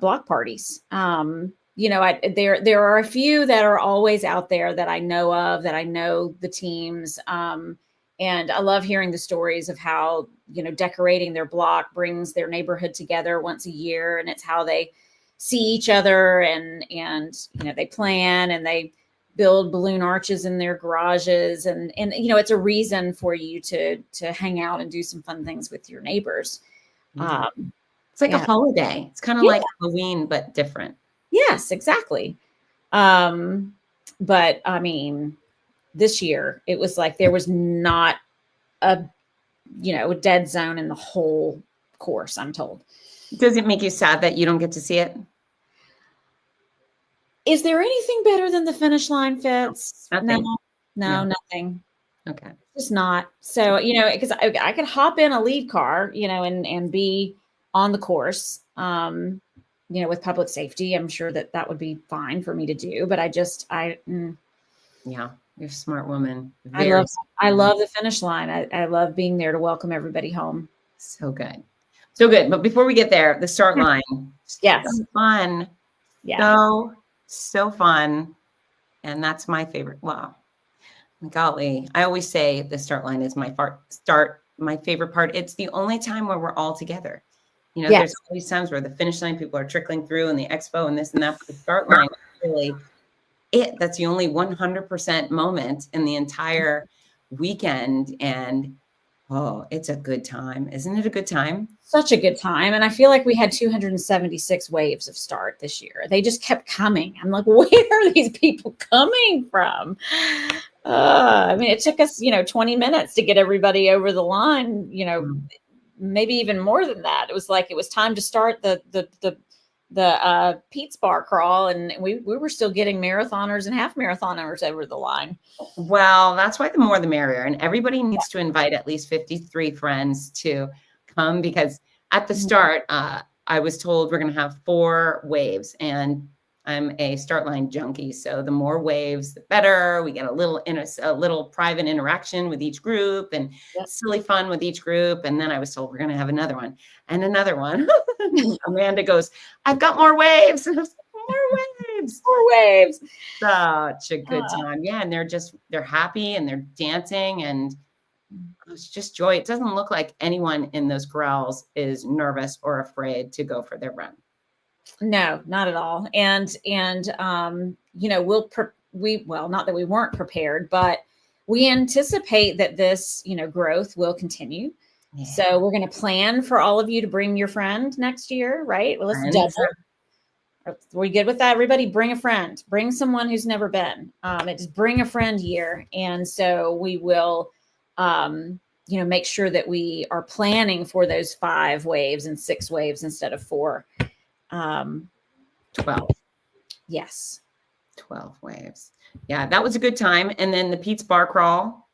block parties. There are a few that are always out there that I know of, that I know the teams. And I love hearing the stories of how, decorating their block brings their neighborhood together once a year. And it's how they see each other and they plan and they build balloon arches in their garages. And it's a reason for you to hang out and do some fun things with your neighbors. It's like a holiday. It's kind of like Halloween, but different. Yes, exactly. But I mean, this year it was like there was not a dead zone in the whole course, I'm told. Does it make you sad that you don't get to see it? Is there anything better than the finish line, Fitz? Nothing. No, nothing. Okay. Just not. So, because I could hop in a lead car, and be on the course, with public safety. I'm sure that would be fine for me to do, but yeah, you're a smart woman. I love the finish line. I love being there to welcome everybody home. So good. So good. But before we get there, the start line. Yes. So fun. Yeah. So fun. And that's my favorite. Wow. Golly. I always say the start line is my favorite part. It's the only time where we're all together. You know, Yes. there's all these times where the finish line people are trickling through and the expo and this and that, but the start line is really it. That's the only 100% moment in the entire weekend. And oh, it's a good time. Isn't it a good time? Such a good time. And I feel like we had 276 waves of start this year. They just kept coming. I'm like, where are these people coming from? I mean, it took us, 20 minutes to get everybody over the line, maybe even more than that. It was like, it was time to start the Pete's Bar crawl. And we were still getting marathoners and half marathoners over the line. Well, that's why the more the merrier. And everybody needs to invite at least 53 friends to come, because at the start, I was told we're going to have 4 waves, and I'm a start line junkie. So the more waves, the better. We get a little private interaction with each group and silly fun with each group. And then I was told we're going to have another one and another one. Amanda goes, I've got more waves. And I was like, more waves. More waves. Such a good time. Yeah. And they're happy and they're dancing, and it's just joy. It doesn't look like anyone in those corrals is nervous or afraid to go for their run. No, not at all. And not that we weren't prepared, but we anticipate that this, growth will continue. Yeah. So we're going to plan for all of you to bring your friend next year, right? Well, let's double. Are we good with that? Everybody bring a friend, bring someone who's never been. It's bring a friend year. And so we will, make sure that we are planning for those 5 waves and 6 waves instead of 4. 12. Yes. 12 waves. Yeah, that was a good time. And then the Pete's Bar crawl,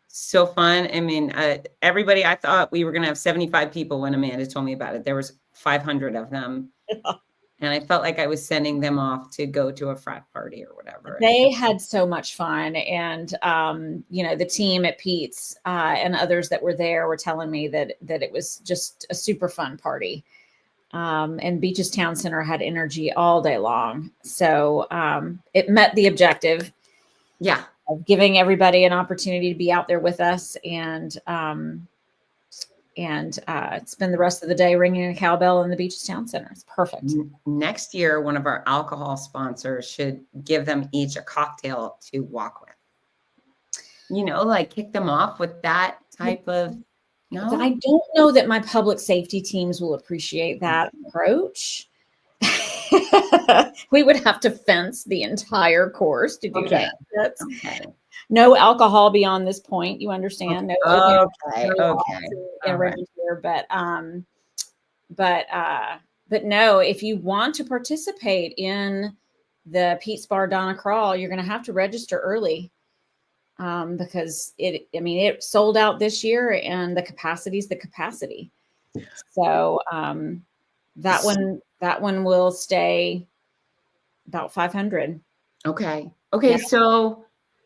so fun. I mean, everybody, I thought we were going to have 75 people when Amanda told me about it. There was 500 of them. And I felt like I was sending them off to go to a frat party or whatever. They had so much fun. And, the team at Pete's and others that were there were telling me that it was just a super fun party. And Beaches Town Center had energy all day long. So it met the objective. Yeah. Of giving everybody an opportunity to be out there with us and spend the rest of the day ringing a cowbell in the Beaches Town Center. It's perfect. Next year, one of our alcohol sponsors should give them each a cocktail to walk with. Like kick them off with that type of. No, I don't know that my public safety teams will appreciate that approach. We would have to fence the entire course to do that. Okay. No alcohol beyond this point. You understand? Okay. But no, if you want to participate in the Pete's Bar Donna crawl, you're going to have to register early. Because it sold out this year, and the capacity is the capacity. So that one will stay about 500. Okay. Yeah. So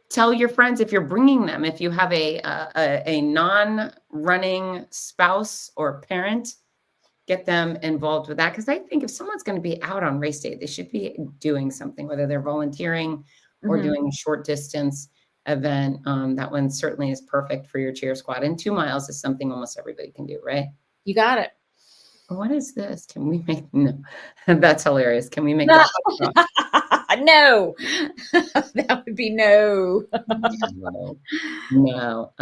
tell your friends, if you're bringing them, if you have a non-running spouse or parent, get them involved with that. Because I think if someone's going to be out on race day, they should be doing something, whether they're volunteering or doing a short distance event. That one certainly is perfect for your cheer squad. And 2 miles is something almost everybody can do, right? You got it. What is this? Can we make no? That's hilarious. Can we make that? No, that would be no. No.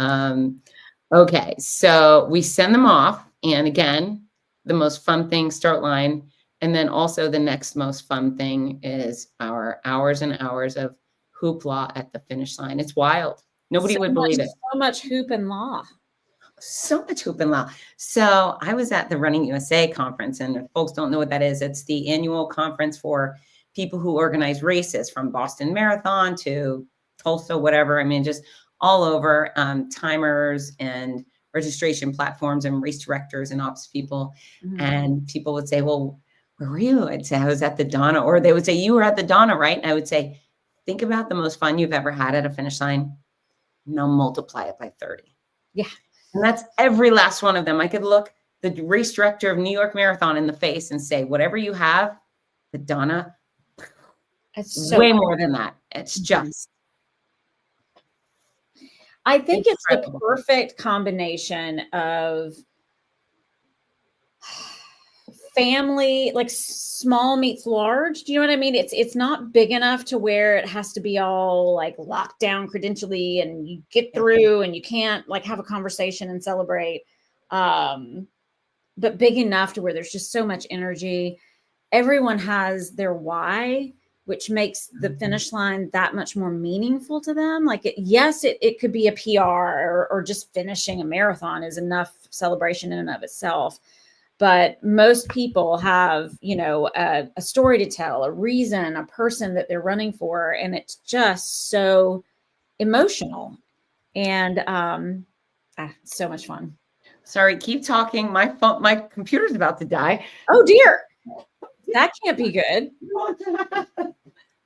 Okay, so we send them off, and again, the most fun thing, start line, and then also the next most fun thing is our hours and hours of hoopla at the finish line. It's wild. Nobody would believe it. So much hoop and law. So much hoop and law. So I was at the Running USA conference, and if folks don't know what that is, it's the annual conference for people who organize races, from Boston Marathon to Tulsa, whatever. I mean, just all over, timers and registration platforms and race directors and ops people. Mm-hmm. And people would say, well, where were you? I'd say I was at the Donna, or they would say, you were at the Donna, right? And I would say, think about the most fun you've ever had at a finish line. Now multiply it by 30. Yeah. And that's every last one of them. I could look the race director of New York Marathon in the face and say, whatever you have, the Donna, it's way more than that. It's just. I think it's the perfect combination of family, like small meets large. Do you know what I mean? It's not big enough to where it has to be all like locked down credentially and you get through and you can't like have a conversation and celebrate. But big enough to where there's just so much energy. Everyone has their why, which makes the finish line that much more meaningful to them. Like, it could be a PR or just finishing a marathon is enough celebration in and of itself. But most people have, a story to tell, a reason, a person that they're running for, and it's just so emotional and so much fun. Sorry, keep talking. My computer's about to die. Oh dear, that can't be good.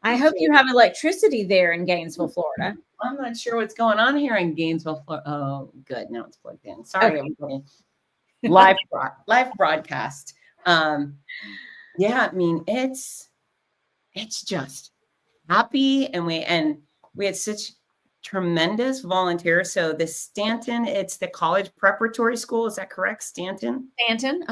I hope you have electricity there in Gainesville, Florida. I'm not sure what's going on here in Gainesville, Florida. Oh, good. Now it's plugged in. Sorry, everybody. Live broadcast. Yeah, I mean, it's just happy, and we had such tremendous volunteers. So the Stanton, it's the college preparatory school. Is that correct? Stanton? Stanton,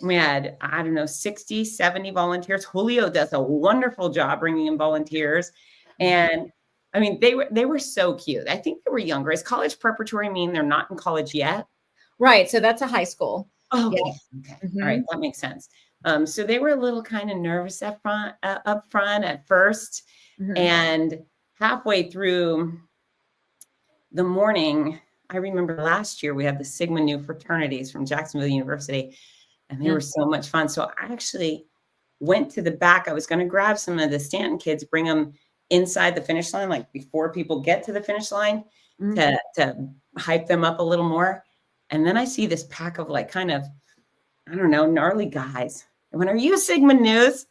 We had, 60, 70 volunteers. Julio does a wonderful job bringing in volunteers. And I mean, they were so cute. I think they were younger. Is college preparatory mean they're not in college yet? Right. So that's a high school. Oh, Yeah. okay. All right. That makes sense. So they were a little kind of nervous up front at first. And halfway through the morning, I remember last year we had the Sigma Nu fraternities from Jacksonville University, and they were so much fun. So I actually went to the back. I was going to grab some of the Stanton kids, bring them inside the finish line, like before people get to the finish line, to hype them up a little more. And then I see this pack of like kind of, I don't know, gnarly guys. I went, "Are you Sigma News?"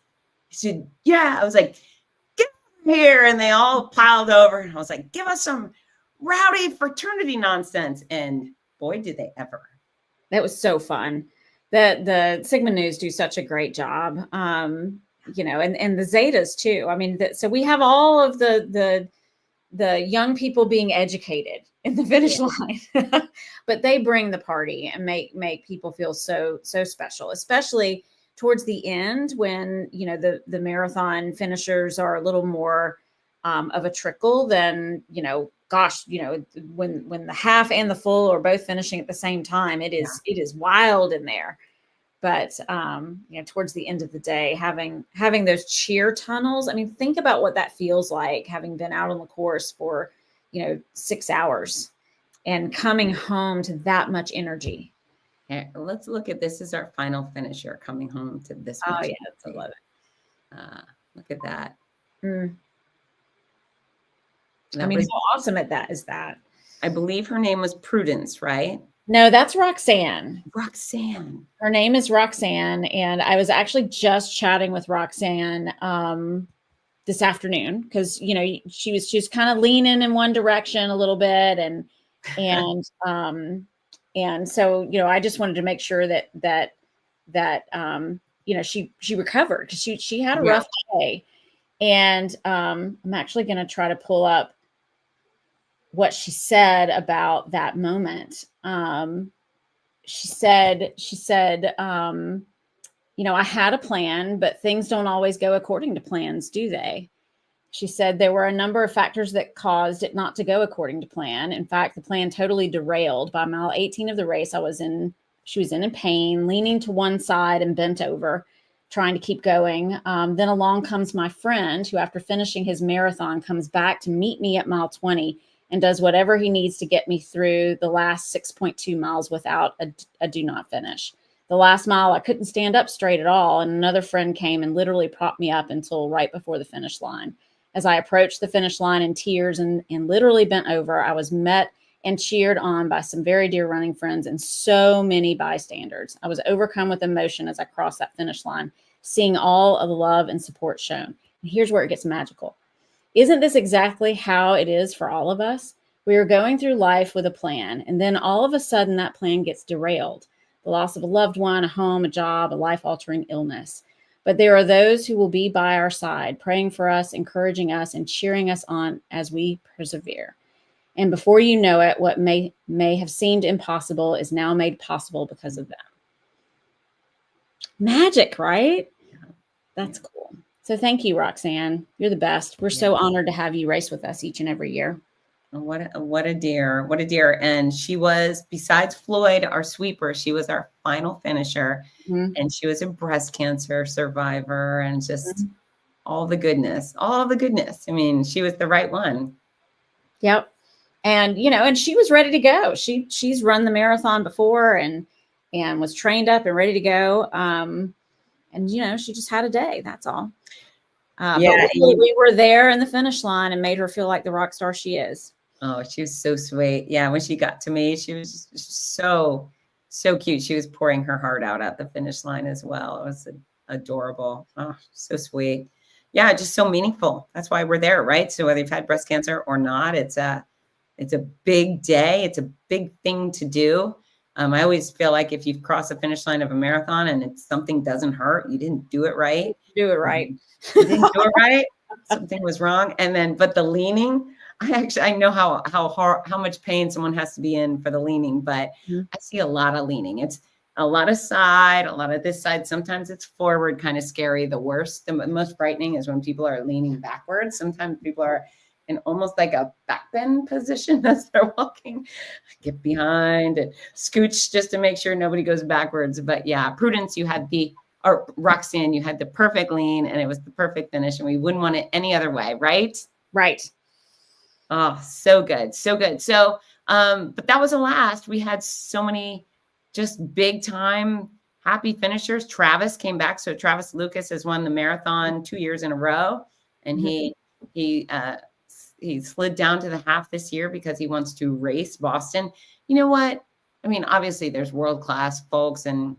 He said, "Yeah." I was like, "Get over here." And they all piled over. And I was like, "Give us some rowdy fraternity nonsense." And boy, did they ever. That was so fun. The Sigma News do such a great job. And the Zetas too. I mean, so we have all of the young people being educated in the finish line, but they bring the party and make people feel so special, especially towards the end when, the marathon finishers are a little more of a trickle than, when the half and the full are both finishing at the same time, it is wild in there. But, towards the end of the day, having those cheer tunnels, I mean, think about what that feels like, having been out on the course for, 6 hours and coming home to that much energy. Okay, let's look at this. Is our final finisher coming home to this much Oh, yeah, energy. I love it. Look at that. I mean, how awesome is that? I believe her name was Prudence, right? No, that's Roxanne. Roxanne. Her name is Roxanne. And I was actually just chatting with Roxanne this afternoon because, she was kind of leaning in one direction a little bit. And so, I just wanted to make sure that she recovered because she had a rough day. And I'm actually going to try to pull up what she said about that moment. She said, I had a plan, but things don't always go according to plans, do they? She said there were a number of factors that caused it not to go according to plan. In fact, the plan totally derailed. By mile 18 of the race, she was in pain, leaning to one side and bent over, trying to keep going. Then along comes my friend who, after finishing his marathon, comes back to meet me at mile 20 and does whatever he needs to get me through the last 6.2 miles without a do not finish. The last mile, I couldn't stand up straight at all. And another friend came and literally propped me up until right before the finish line. As I approached the finish line in tears and literally bent over, I was met and cheered on by some very dear running friends and so many bystanders. I was overcome with emotion as I crossed that finish line, seeing all of the love and support shown. And here's where it gets magical. Isn't this exactly how it is for all of us? We are going through life with a plan, and then all of a sudden that plan gets derailed. The loss of a loved one, a home, a job, a life-altering illness. But there are those who will be by our side, praying for us, encouraging us, and cheering us on as we persevere. And before you know it, what may have seemed impossible is now made possible because of them. Magic, right? That's cool. So thank you, Roxanne. You're the best. We're so honored to have you race with us each and every year. What a dear, what a dear. And she was, besides Floyd, our sweeper, she was our final finisher. And she was a breast cancer survivor and just all the goodness, all the goodness. I mean, she was the right one. Yep. And, you know, and she was ready to go. She's run the marathon before and was trained up and ready to go. And, you know, she just had a day. That's all. But we were there in the finish line and made her feel like the rock star she is. Oh, she was so sweet. Yeah. When she got to me, she was so cute. She was pouring her heart out at the finish line as well. It was adorable. Oh, so sweet. Yeah. Just so meaningful. That's why we're there. Right. So whether you've had breast cancer or not, it's a big day. It's a big thing to do. I always feel like if you've crossed the finish line of a marathon and something doesn't hurt, you didn't do it right. Do it right. You didn't do it right. Something was wrong. And then, but the leaning, I know how much pain someone has to be in for the leaning, but I see a lot of leaning. It's a lot of side, a lot of this side. Sometimes it's forward, kind of scary. The worst, the most frightening is when people are leaning backwards. Sometimes people are in almost like a back bend position as they're walking. Get behind and scooch just to make sure nobody goes backwards. But yeah, Prudence, or Roxanne, you had the perfect lean and it was the perfect finish and we wouldn't want it any other way, right? Right. Oh, so good. So good. So, but that was the last. We had so many just big time happy finishers. Travis came back. So Travis Lucas has won the marathon 2 years in a row. And he slid down to the half this year because he wants to race Boston. You know what? I mean, obviously there's world-class folks and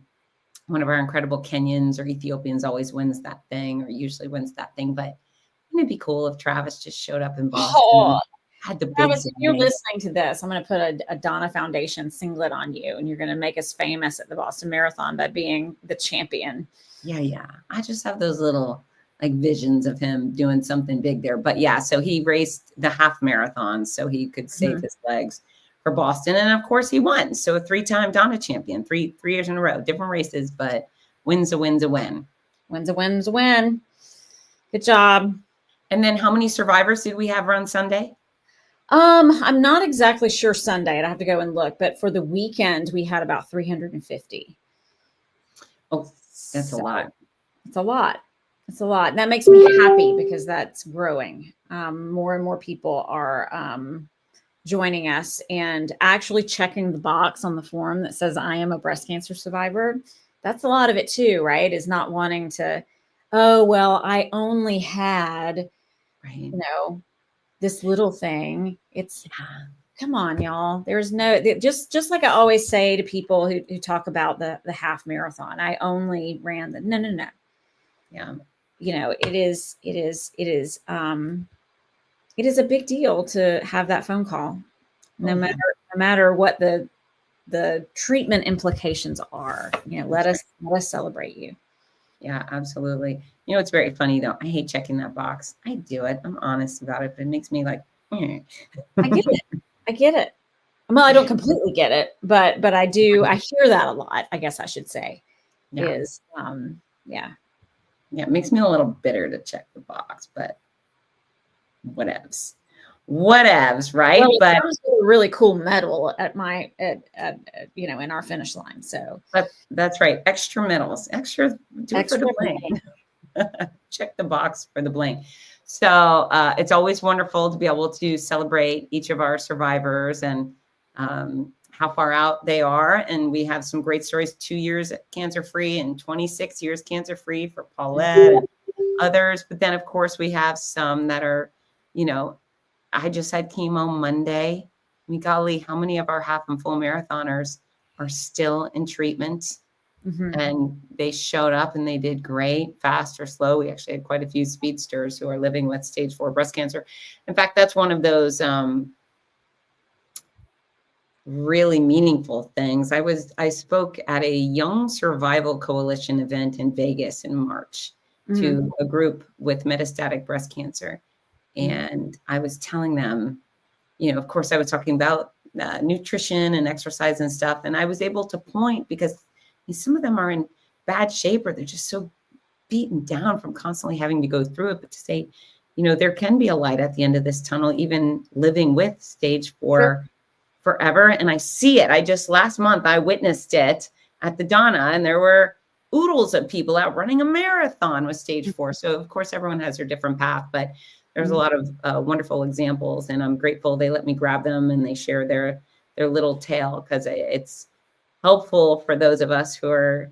one of our incredible Kenyans or Ethiopians always wins that thing or usually wins that thing. But wouldn't it be cool if Travis just showed up in Boston? Oh, had the big Travis, if you're listening to this, I'm going to put a Donna Foundation singlet on you and you're going to make us famous at the Boston Marathon by being the champion. Yeah. I just have those little like visions of him doing something big there. But yeah, so he raced the half marathon so he could save his legs for Boston. And of course he won. So a 3-time Donna champion, three years in a row, different races, but win's a win. Win's a win. Good job. And then how many survivors did we have run Sunday? I'm not exactly sure Sunday. I'd have to go and look, but for the weekend we had about 350. Oh, that's a lot. It's a lot. It's a lot. And that makes me happy because that's growing. More and more people are joining us and actually checking the box on the form that says I am a breast cancer survivor. That's a lot of it too, right? Is not wanting to, oh, well, I only had, this little thing. It's, come on, y'all. There's no, just like I always say to people who talk about the half marathon, I only ran no. Yeah. It is a big deal to have that phone call, no matter what the treatment implications are. Let us celebrate you. Yeah, absolutely. It's very funny though. I hate checking that box. I do it. I'm honest about it, but it makes me like, I get it. Well, I don't completely get it, but I do. I hear that a lot, I guess I should say. Yeah. Yeah, it makes me a little bitter to check the box, but whatevs, right? Well, but comes with a really cool medal at in our finish line. So that's right. Extra medals, extra for the bling. Check the box for the bling. So it's always wonderful to be able to celebrate each of our survivors and how far out they are. And we have some great stories, 2 years cancer-free and 26 years cancer-free for Paulette and others. But then, of course, we have some that are, I just had chemo Monday. I mean, golly, how many of our half and full marathoners are still in treatment? And they showed up and they did great, fast or slow. We actually had quite a few speedsters who are living with stage 4 breast cancer. In fact, that's one of those really meaningful things. I spoke at a Young Survival Coalition event in Vegas in March to a group with metastatic breast cancer. And I was telling them, of course I was talking about nutrition and exercise and stuff. And I was able to point because some of them are in bad shape or they're just so beaten down from constantly having to go through it. But to say, there can be a light at the end of this tunnel, even living with stage 4 forever. And I see it. Last month, I witnessed it at the Donna, and there were oodles of people out running a marathon with stage 4. So of course, everyone has their different path, but there's a lot of wonderful examples, and I'm grateful they let me grab them and they share their little tale, because it's helpful for those of us who are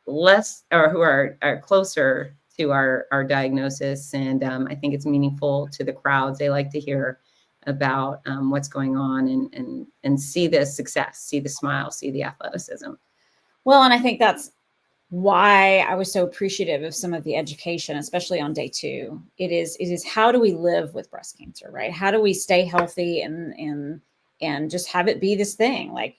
less, or who are closer to our diagnosis. And I think it's meaningful to the crowds. They like to hear about what's going on and see the success, see the smile, see the athleticism. Well, and I think that's why I was so appreciative of some of the education, especially on day 2. It is how do we live with breast cancer, right? How do we stay healthy and just have it be this thing? Like,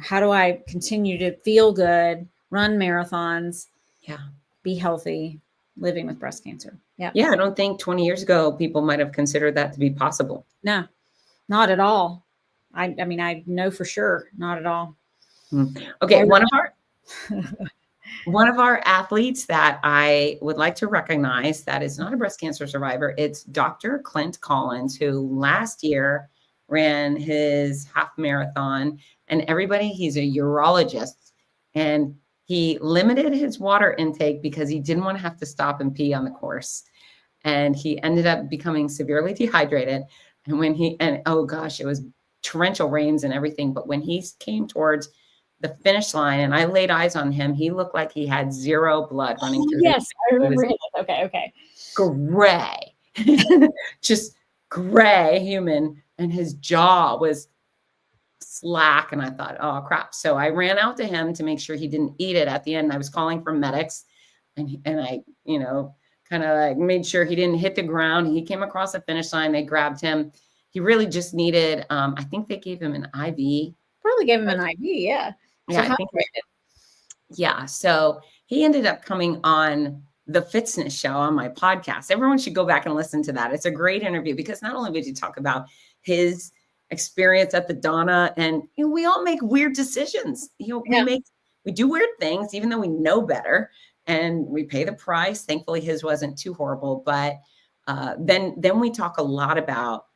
how do I continue to feel good, run marathons, be healthy, living with breast cancer? Yeah. Yeah. I don't think 20 years ago, people might have considered that to be possible. No, not at all. I mean, I know for sure, not at all. Okay. One of our athletes that I would like to recognize that is not a breast cancer survivor, it's Dr. Clint Collins, who last year ran his half marathon. And he's a urologist, and he limited his water intake because he didn't want to have to stop and pee on the course. And he ended up becoming severely dehydrated. And oh gosh, it was torrential rains and everything. But when he came towards the finish line and I laid eyes on him, he looked like he had zero blood running through. Yes, I remember him. Okay. Gray, just gray human. And his jaw was slack. And I thought, oh crap. So I ran out to him to make sure he didn't eat it at the end. I was calling for medics, and I, kind of like made sure he didn't hit the ground. He came across the finish line. They grabbed him. He really just needed, I think they gave him an IV. Probably gave him an IV. Yeah. Yeah. So he ended up coming on the Fitzness show on my podcast. Everyone should go back and listen to that. It's a great interview, because not only did he talk about his experience at the Donna, and we all make weird decisions. We do weird things, even though we know better, and we pay the price. Thankfully, his wasn't too horrible. But then we talk a lot about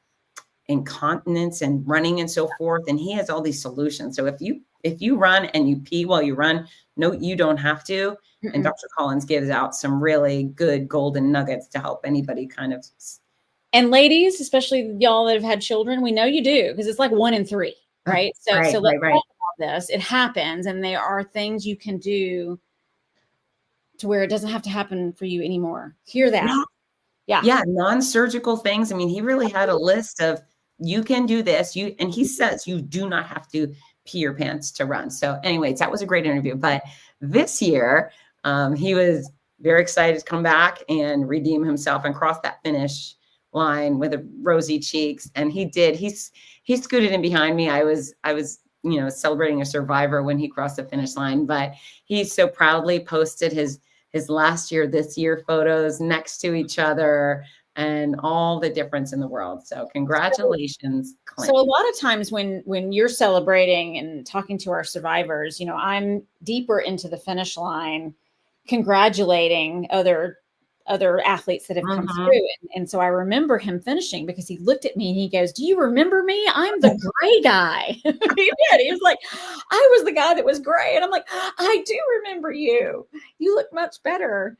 incontinence and running and so forth. And he has all these solutions. So if you run and you pee while you run, no, you don't have to. Mm-mm. And Dr. Collins gives out some really good golden nuggets to help anybody kind of. And ladies, especially y'all that have had children, we know you do, because it's like 1 in 3, right? So let's talk about this. It happens, and there are things you can do to where it doesn't have to happen for you anymore. Hear that? Yeah. Non-surgical things. I mean, he really had a list of, you can do this. And he says you do not have to pee your pants to run. So anyways, that was a great interview. But this year, he was very excited to come back and redeem himself and cross that finish line with rosy cheeks. And he did. He scooted in behind me. I was celebrating a survivor when he crossed the finish line. But he so proudly posted his last year, this year photos next to each other, and all the difference in the world. So congratulations, Clint. So a lot of times when you're celebrating and talking to our survivors, I'm deeper into the finish line, congratulating other athletes that have come through. And so I remember him finishing, because he looked at me and he goes, "Do you remember me? I'm the gray guy." He did. He was like, "I was the guy that was gray." And I'm like, "I do remember you. You look much better."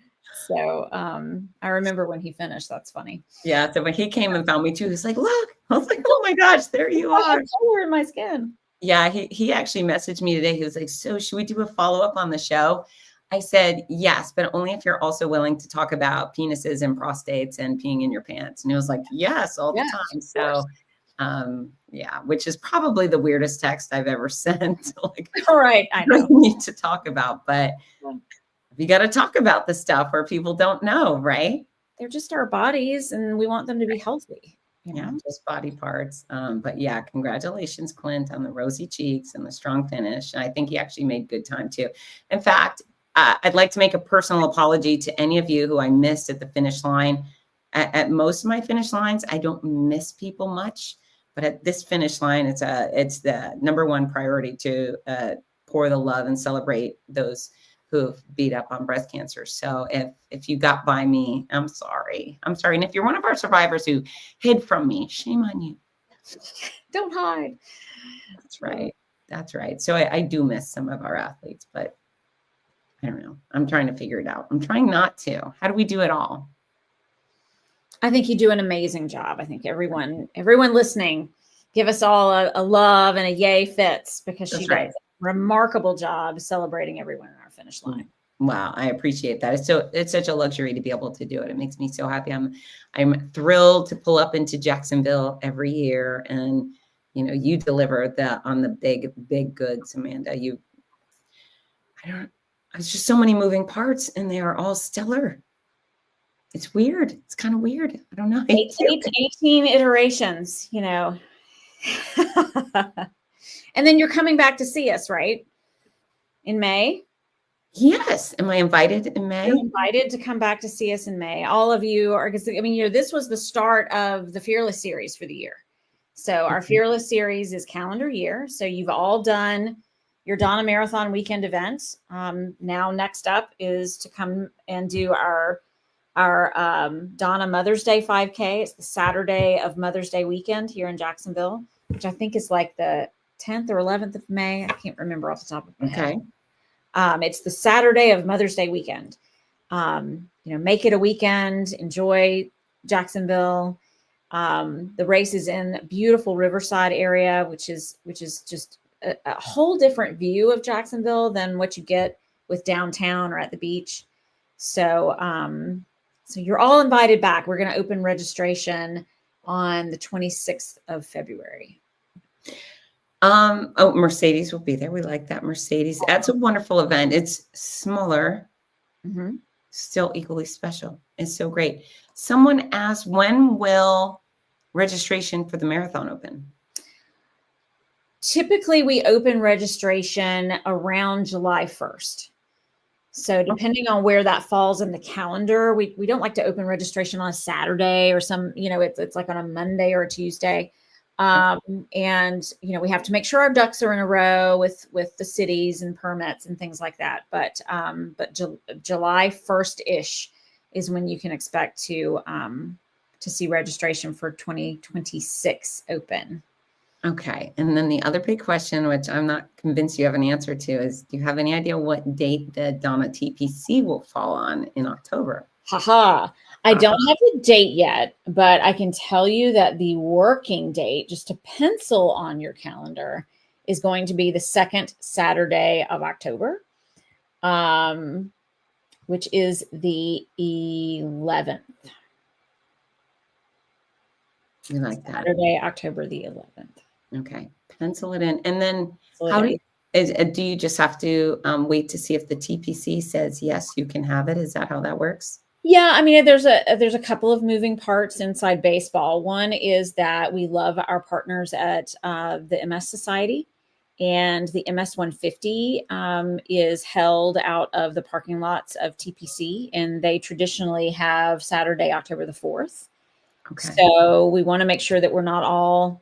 So I remember when he finished. That's funny. Yeah. So when he came and found me too, he's like, "Look." I was like, "Oh my gosh, there you are." Color in my skin. Yeah. He actually messaged me today. He was like, "So should we do a follow-up on the show?" I said, "Yes, but only if you're also willing to talk about penises and prostates and peeing in your pants." And he was like, "Yes, all the time." So, which is probably the weirdest text I've ever sent. Like, all right, I know. Need to talk about, but you got to talk about the stuff where people don't know, right? They're just our bodies, and we want them to be healthy. Yeah, just body parts. But yeah, congratulations, Clint, on the rosy cheeks and the strong finish. And I think he actually made good time too. In fact, I'd like to make a personal apology to any of you who I missed at the finish line. At most of my finish lines, I don't miss people much, but at this finish line, it's the number one priority to pour the love and celebrate those who've beat up on breast cancer. So if you got by me, I'm sorry. I'm sorry. And if you're one of our survivors who hid from me, shame on you. Don't hide. That's right. That's right. So I do miss some of our athletes, but I don't know. I'm trying to figure it out. I'm trying not to. How do we do it all? I think you do an amazing job. I think everyone listening, give us all a love and a yay Fitz, because she That's does right. a remarkable job celebrating everyone in our finish line. Wow, I appreciate that. It's such a luxury to be able to do it. It makes me so happy. I'm thrilled to pull up into Jacksonville every year, and you deliver on the big goods, Amanda. It's just so many moving parts, and they are all stellar. It's weird. It's kind of weird. I don't know. 18 iterations, And then you're coming back to see us, right? In May? Yes. Am I invited in May? You're invited to come back to see us in May. All of you are, because this was the start of the Fearless series for the year. So our Fearless series is calendar year. So you've all done your Donna Marathon weekend event. Now next up is to come and do our Donna Mother's Day 5K. It's the Saturday of Mother's Day weekend here in Jacksonville, which I think is like the 10th or 11th of May. I can't remember off the top of my head. It's the Saturday of Mother's Day weekend. Make it a weekend, enjoy Jacksonville. The race is in beautiful Riverside area, which is just a whole different view of Jacksonville than what you get with downtown or at the beach. So you're all invited back. We're going to open registration on the 26th of February. Mercedes will be there. We like that. Mercedes. That's a wonderful event. It's smaller, still equally special. It's so great. Someone asked, when will registration for the marathon open? Typically, we open registration around July 1st. So depending on where that falls in the calendar, we don't like to open registration on a Saturday or it's like on a Monday or a Tuesday. And we have to make sure our ducks are in a row with the cities and permits and things like that. But July 1st-ish is when you can expect to see registration for 2026 open. Okay. And then the other big question, which I'm not convinced you have an answer to, is do you have any idea what date the Donna TPC will fall on in October? I don't have the date yet, but I can tell you that the working date, just to pencil on your calendar, is going to be the second Saturday of October, which is the 11th. We like that. Saturday, October the 11th. Okay. Pencil it in. And then do you just have to wait to see if the TPC says, yes, you can have it? Is that how that works? Yeah, there's a couple of moving parts inside baseball. One is that we love our partners at the MS Society, and the MS 150 is held out of the parking lots of TPC, and they traditionally have Saturday, October the 4th. Okay. So we want to make sure that we're not all,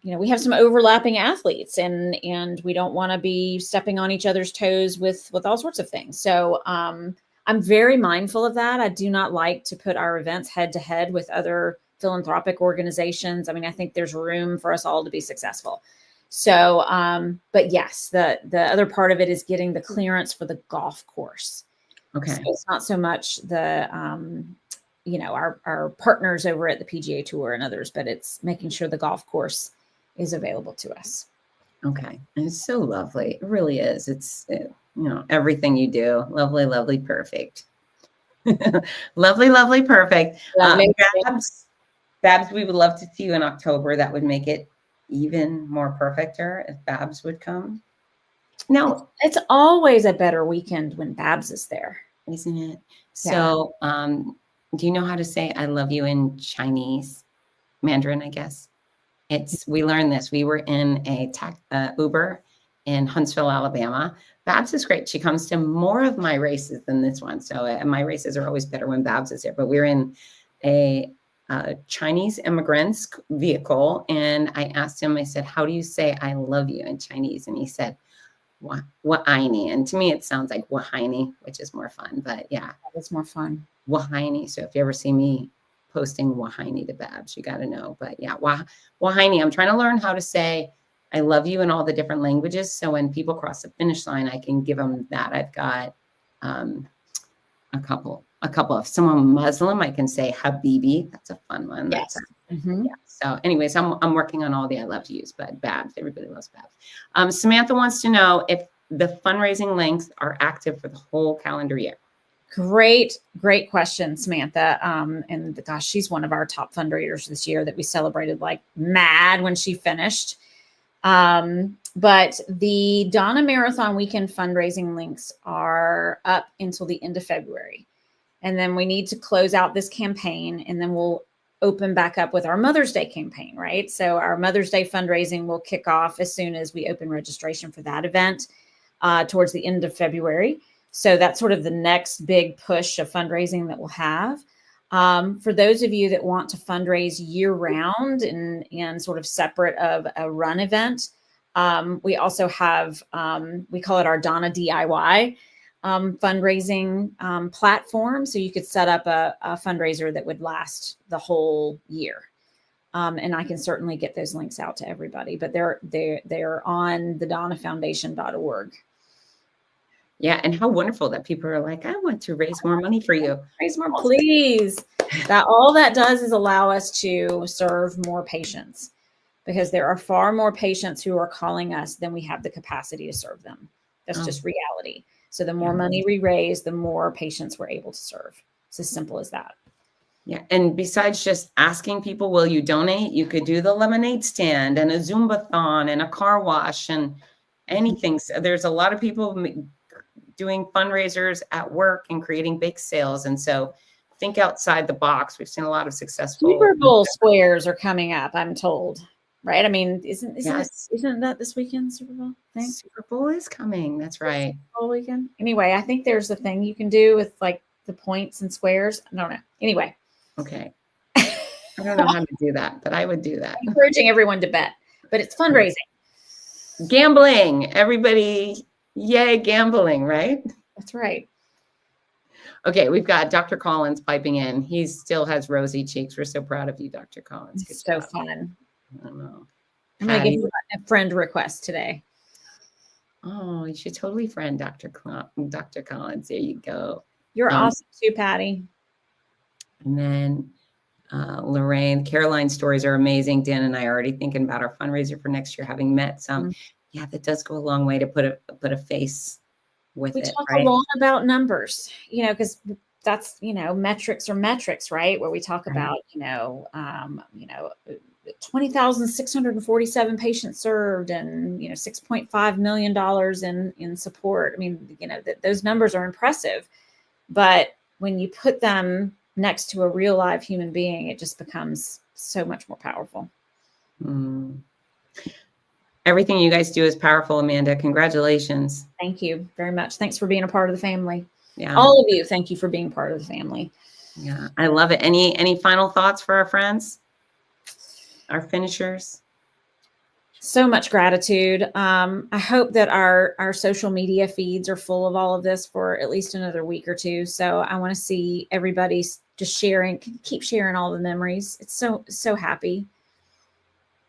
we have some overlapping athletes, and we don't want to be stepping on each other's toes with all sorts of things. So I'm very mindful of that. I do not like to put our events head to head with other philanthropic organizations. I think there's room for us all to be successful. So, but yes, the other part of it is getting the clearance for the golf course. Okay. So it's not so much the, our partners over at the PGA Tour and others, but it's making sure the golf course is available to us. Okay. And it's so lovely. It really is. It's, everything you do. Lovely, lovely, perfect. Lovely, lovely, perfect. Babs, we would love to see you in October. That would make it even more perfecter if Babs would come. No, it's always a better weekend when Babs is there, isn't it? Yeah. So, do you know how to say I love you in Chinese? Mandarin, I guess. We learned this. We were in a Uber in Huntsville, Alabama. Babs is great. She comes to more of my races than this one. So my races are always better when Babs is here. But we're in a Chinese immigrant's vehicle. And I asked him, I said, how do you say I love you in Chinese? And he said, Wahine. And to me, it sounds like Wahine, which is more fun. But yeah, It's more fun. Wahine. So if you ever see me posting Wahine to Babs, you got to know. But yeah, Wahine. I'm trying to learn how to say I love you in all the different languages. So when people cross the finish line, I can give them that. I've got a couple of someone Muslim. I can say Habibi. That's a fun one. Yes. Yeah. So anyways, I'm working on all the I love yous, but Babs, everybody loves Babs. Samantha wants to know if the fundraising links are active for the whole calendar year. Great question, Samantha. And gosh, she's one of our top fundraisers this year that we celebrated like mad when she finished. But the Donna Marathon Weekend fundraising links are up until the end of February. And then we need to close out this campaign, and then we'll open back up with our Mother's Day campaign, right? So our Mother's Day fundraising will kick off as soon as we open registration for that event towards the end of February. So that's sort of the next big push of fundraising that we'll have. For those of you that want to fundraise year round and sort of separate of a run event, we also have, we call it our Donna DIY fundraising platform. So you could set up a fundraiser that would last the whole year. And I can certainly get those links out to everybody, but they're on the donnafoundation.org. Yeah. And how wonderful that people are like, I want to raise more money for you. Raise more, please. That all that does is allow us to serve more patients, because there are far more patients who are calling us than we have the capacity to serve them. That's just reality. So the more money we raise, the more patients we're able to serve. It's as simple as that. Yeah. And besides just asking people, will you donate? You could do the lemonade stand and a Zumba-thon and a car wash and anything. So there's a lot of people doing fundraisers at work and creating bake sales. And so think outside the box. We've seen a lot of successful Super Bowl squares are coming up, I'm told. Right? I mean, isn't that this weekend, Super Bowl thing? Super Bowl is coming. That's right. Super Bowl weekend. Anyway, I think there's a thing you can do with like the points and squares. I don't know. Anyway. Okay. I don't know how to do that, but I would do that. Encouraging everyone to bet, but it's fundraising. Gambling. Everybody, yay, gambling, right? That's right. Okay, we've got Dr. Collins piping in. He still has rosy cheeks. We're so proud of you, Dr. Collins. It's so fun. I don't know. I'm going to give you a friend request today. Oh, you should totally friend Dr. Collins. There you go. You're awesome too, Patty. And then Lorraine, Caroline's stories are amazing. Dan and I are already thinking about our fundraiser for next year, having met some. Yeah, that does go a long way to put a face with it. We talk right? a lot about numbers, because that's, metrics are metrics, right? Where we talk about, 20,647 patients served and, $6.5 million in support. I mean, those numbers are impressive, but when you put them next to a real live human being, it just becomes so much more powerful. Everything you guys do is powerful, Amanda. Congratulations. Thank you very much. Thanks for being a part of the family. Yeah. All of you, thank you for being part of the family. Yeah, I love it. Any final thoughts for our friends, our finishers? So much gratitude. I hope that our social media feeds are full of all of this for at least another week or two. So I want to see everybody just keep sharing all the memories. It's so happy.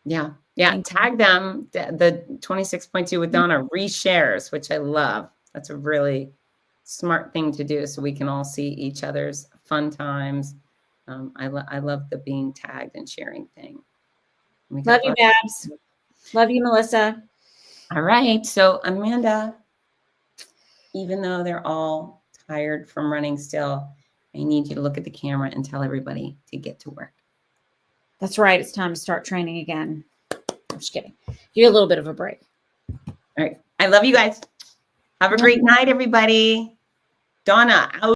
Yeah. Tag them. The 26.2 with Donna reshares, which I love. That's a really smart thing to do, so we can all see each other's fun times. I love the being tagged and sharing thing. Love you, Babs. Love you, Melissa. All right. So Amanda, even though they're all tired from running still, I need you to look at the camera and tell everybody to get to work. That's right. It's time to start training again. I'm just kidding. You get a little bit of a break. All right. I love you guys. Have a great night, everybody. Donna, out.